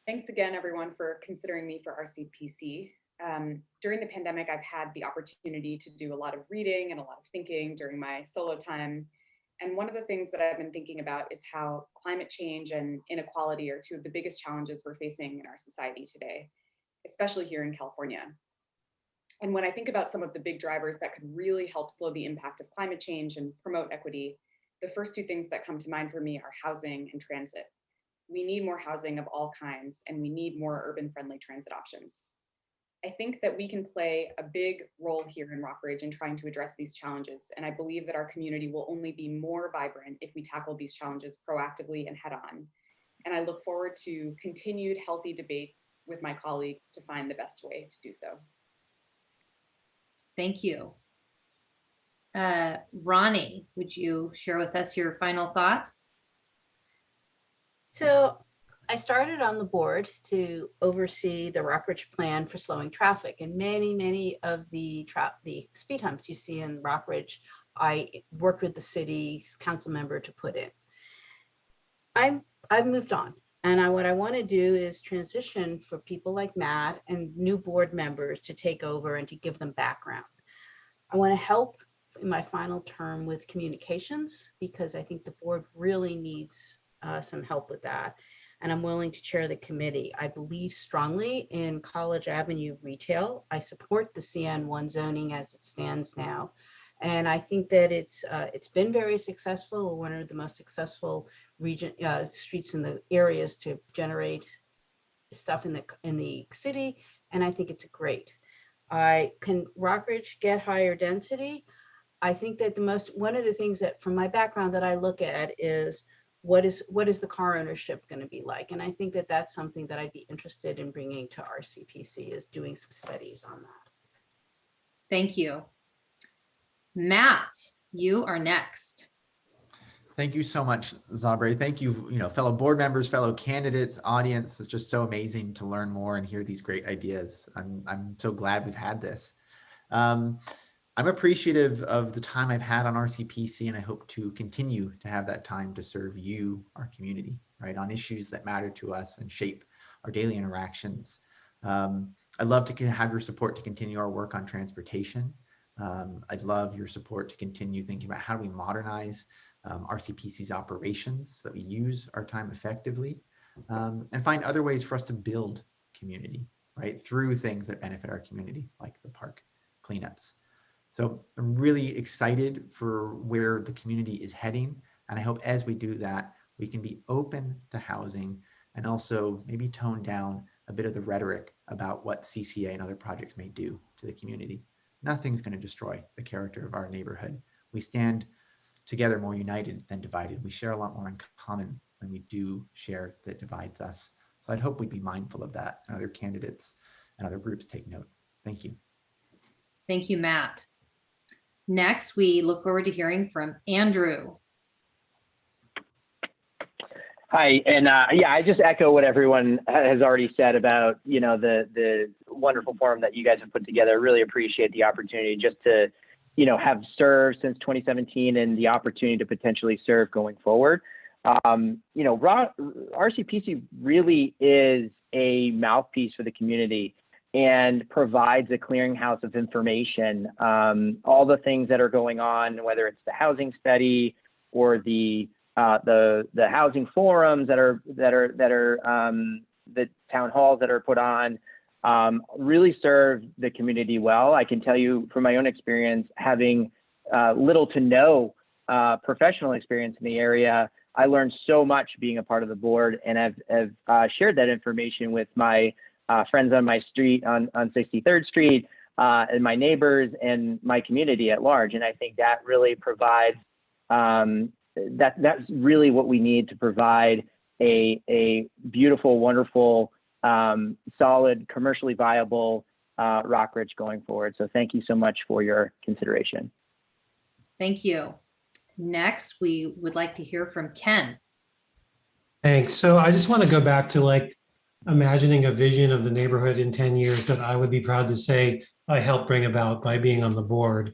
Speaker 7: Thanks again, everyone, for considering me for RCPC. During the pandemic, I've had the opportunity to do a lot of reading and a lot of thinking during my solo time. And one of the things that I've been thinking about is how climate change and inequality are two of the biggest challenges we're facing in our society today, especially here in California. And when I think about some of the big drivers that could really help slow the impact of climate change and promote equity, the first two things that come to mind for me are housing and transit. We need more housing of all kinds, and we need more urban-friendly transit options. I think that we can play a big role here in Rockridge in trying to address these challenges, and I believe that our community will only be more vibrant if we tackle these challenges proactively and head-on. And I look forward to continued healthy debates with my colleagues to find the best way to do so.
Speaker 3: Thank you. Ronnie, would you share with us your final thoughts?
Speaker 8: So I started on the board to oversee the Rockridge plan for slowing traffic, and many of the speed humps you see in Rockridge I worked with the city council member to put in. I've moved on. And what I want to do is transition for people like Matt and new board members to take over and to give them background. I want to help in my final term with communications, because I think the board really needs some help with that. And I'm willing to chair the committee. I believe strongly in College Avenue retail. I support the CN1 zoning as it stands now. And I think that it's been very successful, one of the most successful streets in the areas to generate stuff in the city. And I think it's great. Can Rockridge get higher density? I think that one of the things that from my background that I look at is what is the car ownership going to be like? And I think that that's something that I'd be interested in bringing to RCPC, is doing some studies on that.
Speaker 3: Thank you. Matt, you are next.
Speaker 9: Thank you so much, Zabre. Thank you, fellow board members, fellow candidates, audience. It's just so amazing to learn more and hear these great ideas. I'm so glad we've had this. I'm appreciative of the time I've had on RCPC, and I hope to continue to have that time to serve you, our community, right, on issues that matter to us and shape our daily interactions. I'd love to have your support to continue our work on transportation. I'd love your support to continue thinking about how do we modernize RCPC's operations so that we use our time effectively, and find other ways for us to build community, right, through things that benefit our community, like the park cleanups. So I'm really excited for where the community is heading. And I hope as we do that, we can be open to housing and also maybe tone down a bit of the rhetoric about what CCA and other projects may do to the community. Nothing's going to destroy the character of our neighborhood. We stand together more united than divided. We share a lot more in common than we do share that divides us. So I'd hope we'd be mindful of that, and other candidates and other groups take note. Thank you.
Speaker 3: Thank you, Matt. Next, we look forward to hearing from Andrew.
Speaker 10: Hi, and yeah, I just echo what everyone has already said about, the wonderful forum that you guys have put together. I really appreciate the opportunity just to, have served since 2017 and the opportunity to potentially serve going forward. RCPC really is a mouthpiece for the community and provides a clearinghouse of information. All the things that are going on, whether it's the housing study or the housing forums that are the town halls that are put on, really serve the community well. I can tell you from my own experience, having little to no professional experience in the area, I learned so much being a part of the board, and I've shared that information with my friends on my street on 63rd Street, and my neighbors and my community at large. And I think that really provides, that's really what we need to provide a beautiful, wonderful, solid, commercially viable Rockridge going forward. So thank you so much for your consideration.
Speaker 3: Thank you. Next, we would like to hear from Ken.
Speaker 11: Thanks. So I just want to go back to imagining a vision of the neighborhood in 10 years that I would be proud to say I helped bring about by being on the board.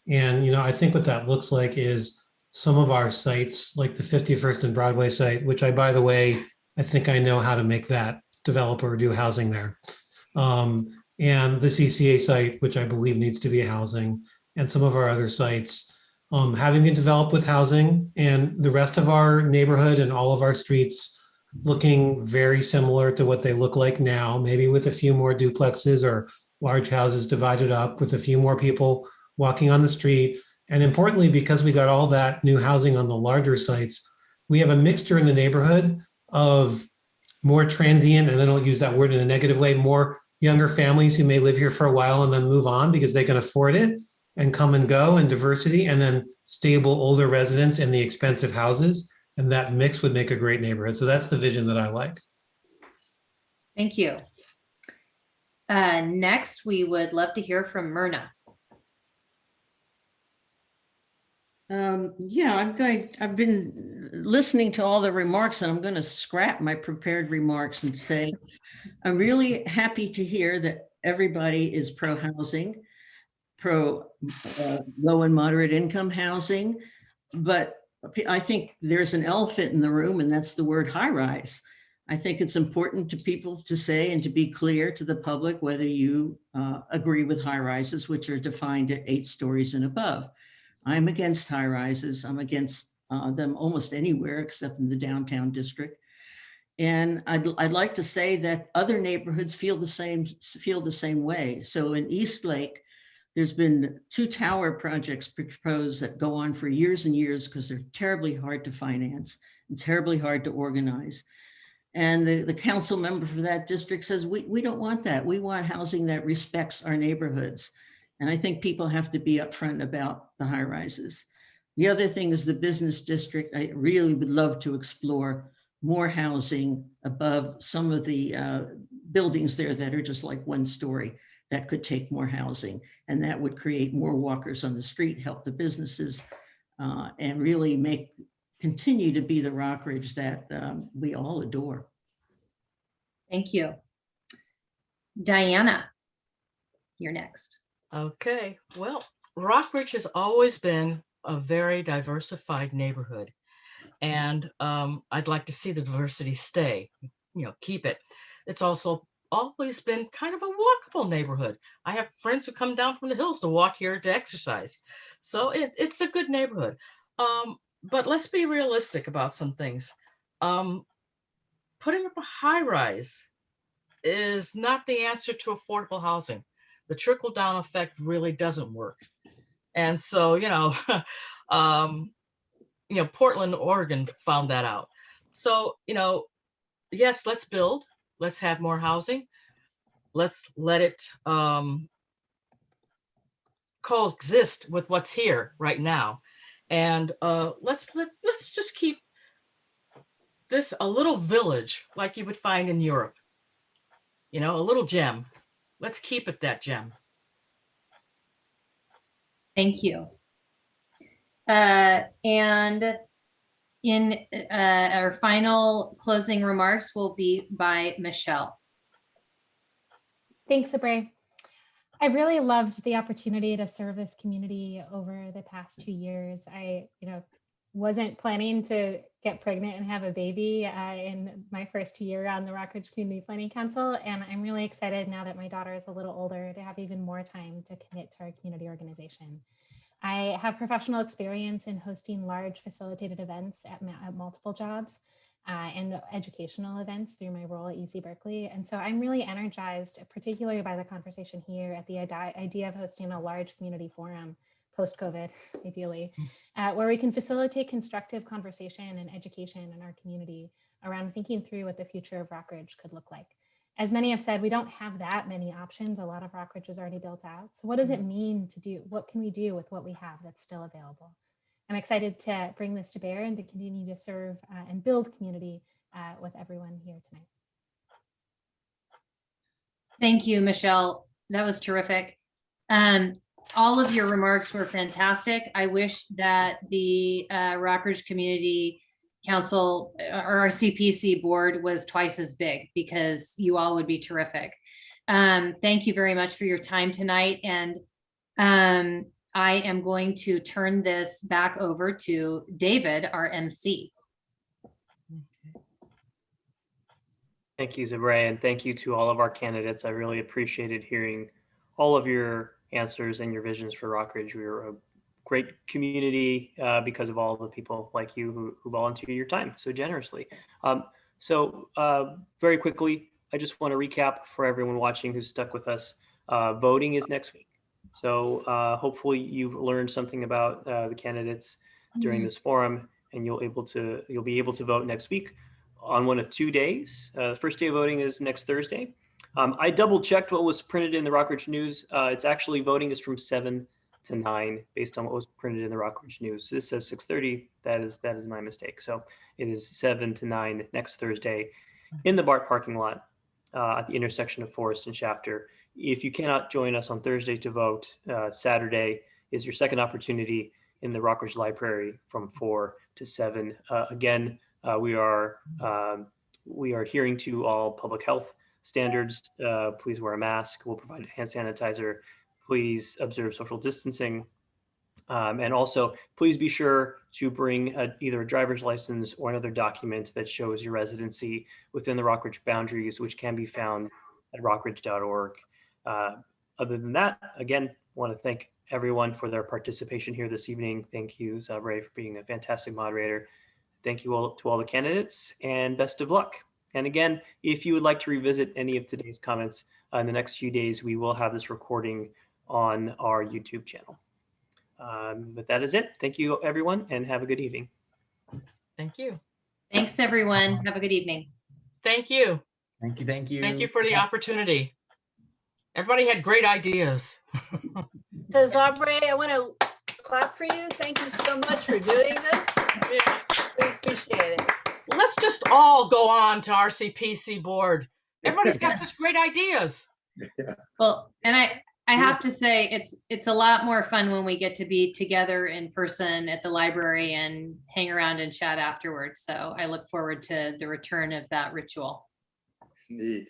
Speaker 11: And, I think what that looks like is some of our sites, like the 51st and Broadway site, which by the way, I think I know how to make that developer do housing there. And the CCA site, which I believe needs to be housing, and some of our other sites, having been developed with housing, and the rest of our neighborhood and all of our streets looking very similar to what they look like now, maybe with a few more duplexes or large houses divided up with a few more people walking on the street. And importantly, because we got all that new housing on the larger sites, we have a mixture in the neighborhood of more transient, and I don't use that word in a negative way, more younger families who may live here for a while and then move on because they can afford it and come and go, and diversity, and then stable older residents in the expensive houses. And that mix would make a great neighborhood. So that's the vision that I like.
Speaker 3: Thank you. Next, we would love to hear from Myrna.
Speaker 12: Yeah, I've been listening to all the remarks, and I'm going to scrap my prepared remarks and say, I'm really happy to hear that everybody is pro-housing, pro low and moderate income housing, but I think there's an elephant in the room, and that's the word high rise. I think it's important to people to say and to be clear to the public whether you agree with high rises, which are defined at 8 stories and above. I'm against high rises. I'm against them almost anywhere except in the downtown district. And I'd like to say that other neighborhoods feel the same way. So in Eastlake, there's been 2 tower projects proposed that go on for years and years because they're terribly hard to finance and terribly hard to organize. And the council member for that district says, we don't want that. We want housing that respects our neighborhoods. And I think people have to be upfront about the high rises. The other thing is the business district. I really would love to explore more housing above some of the buildings there that are just like 1 story that could take more housing. And that would create more walkers on the street, help the businesses, and really continue to be the Rockridge that we all adore.
Speaker 3: Thank you. Diana, you're next.
Speaker 13: Okay, well, Rockridge has always been a very diversified neighborhood. And I'd like to see the diversity stay, keep it. It's also always been kind of a walkable neighborhood. I have friends who come down from the hills to walk here to exercise. So it's a good neighborhood. But let's be realistic about some things. Putting up a high rise is not the answer to affordable housing. The trickle down effect really doesn't work. And so, Portland, Oregon found that out. So, yes, let's build, let's have more housing. Let's let it coexist with what's here right now. And let's just keep this a little village like you would find in Europe, a little gem. Let's keep it that gem.
Speaker 3: Thank you. And in our final closing remarks will be by Michelle.
Speaker 4: Thanks, Sabre. I've really loved the opportunity to serve this community over the past 2 years. I, wasn't planning to get pregnant and have a baby in my first year on the Rockridge Community Planning Council. And I'm really excited now that my daughter is a little older to have even more time to commit to our community organization. I have professional experience in hosting large facilitated events at multiple jobs and educational events through my role at UC Berkeley. And so I'm really energized, particularly by the conversation here at the idea of hosting a large community forum post-COVID, ideally, where we can facilitate constructive conversation and education in our community around thinking through what the future of Rockridge could look like. As many have said, we don't have that many options. A lot of Rockridge is already built out. So what does it mean to do? What can we do with what we have that's still available? I'm excited to bring this to bear and to continue to serve and build community with everyone here tonight.
Speaker 3: Thank you, Michelle. That was terrific. All of your remarks were fantastic. I wish that the Rockridge Community Council or RCPC board was twice as big, because you all would be terrific. Thank you very much for your time tonight. And I am going to turn this back over to David, our MC.
Speaker 1: Thank you, Zabre, and thank you to all of our candidates. I really appreciated hearing all of your answers and your visions for Rockridge. We're a great community because of all the people like you who volunteer your time so generously. Very quickly, I just want to recap for everyone watching who's stuck with us. Voting is next week. So hopefully you've learned something about the candidates during this forum, and you'll be able to vote next week on one of 2 days. The first day of voting is next Thursday. I double checked what was printed in the Rockridge News. It's actually voting is from 7 to 9 based on what was printed in the Rockridge News. So this says 6:30. That is my mistake. So it is 7 to 9 next Thursday in the BART parking lot at the intersection of Forest and Shafter. If you cannot join us on Thursday to vote, Saturday is your second opportunity in the Rockridge Library from 4 to 7. Again, we are adhering to all public health standards. Please wear a mask. We'll provide hand sanitizer. Please observe social distancing. And also, please be sure to bring either a driver's license or another document that shows your residency within the Rockridge boundaries, which can be found at rockridge.org. Other than that, again, want to thank everyone for their participation here this evening. Thank you, Zabre, for being a fantastic moderator. Thank you all to all the candidates, and best of luck. And again, if you would like to revisit any of today's comments in the next few days, we will have this recording on our YouTube channel. But that is it. Thank you, everyone, and have a good evening.
Speaker 13: Thank you.
Speaker 3: Thanks, everyone. Have a good evening.
Speaker 13: Thank you.
Speaker 9: Thank you. Thank you.
Speaker 13: Thank you for the opportunity. Everybody had great ideas.
Speaker 8: So Zabre, I want to clap for you. Thank you so much for doing this.
Speaker 13: Yeah.
Speaker 8: We appreciate it.
Speaker 13: Let's just all go on to RCPC board. Everybody's got such great ideas.
Speaker 3: Well, and I have to say it's a lot more fun when we get to be together in person at the library and hang around and chat afterwards. So I look forward to the return of that ritual.
Speaker 5: Neat.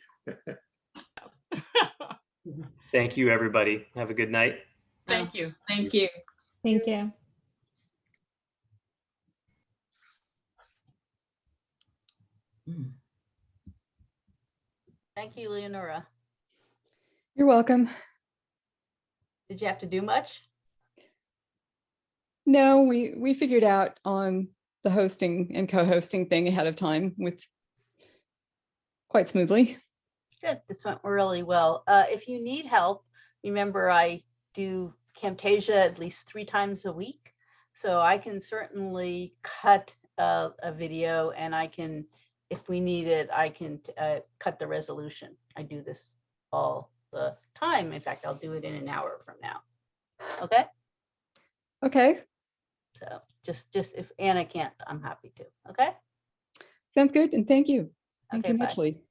Speaker 1: Thank you, everybody. Have a good night.
Speaker 13: Thank you.
Speaker 6: Thank you.
Speaker 4: Thank you.
Speaker 8: Thank you, Leonora.
Speaker 2: You're welcome.
Speaker 8: Did you have to do much?
Speaker 2: No, we figured out on the hosting and co-hosting thing ahead of time with quite smoothly.
Speaker 8: Good. This went really well. If you need help, remember I do Camtasia at least 3 times a week. So I can certainly cut a video, and I can, if we need it, I can cut the resolution. I do this all the time. In fact, I'll do it in an hour from now. Okay.
Speaker 2: Okay,
Speaker 8: So just if Anna can't, I'm happy to. Okay.
Speaker 2: sounds good. And thank you. Thank
Speaker 8: Okay,
Speaker 2: you
Speaker 8: bye.
Speaker 2: muchly.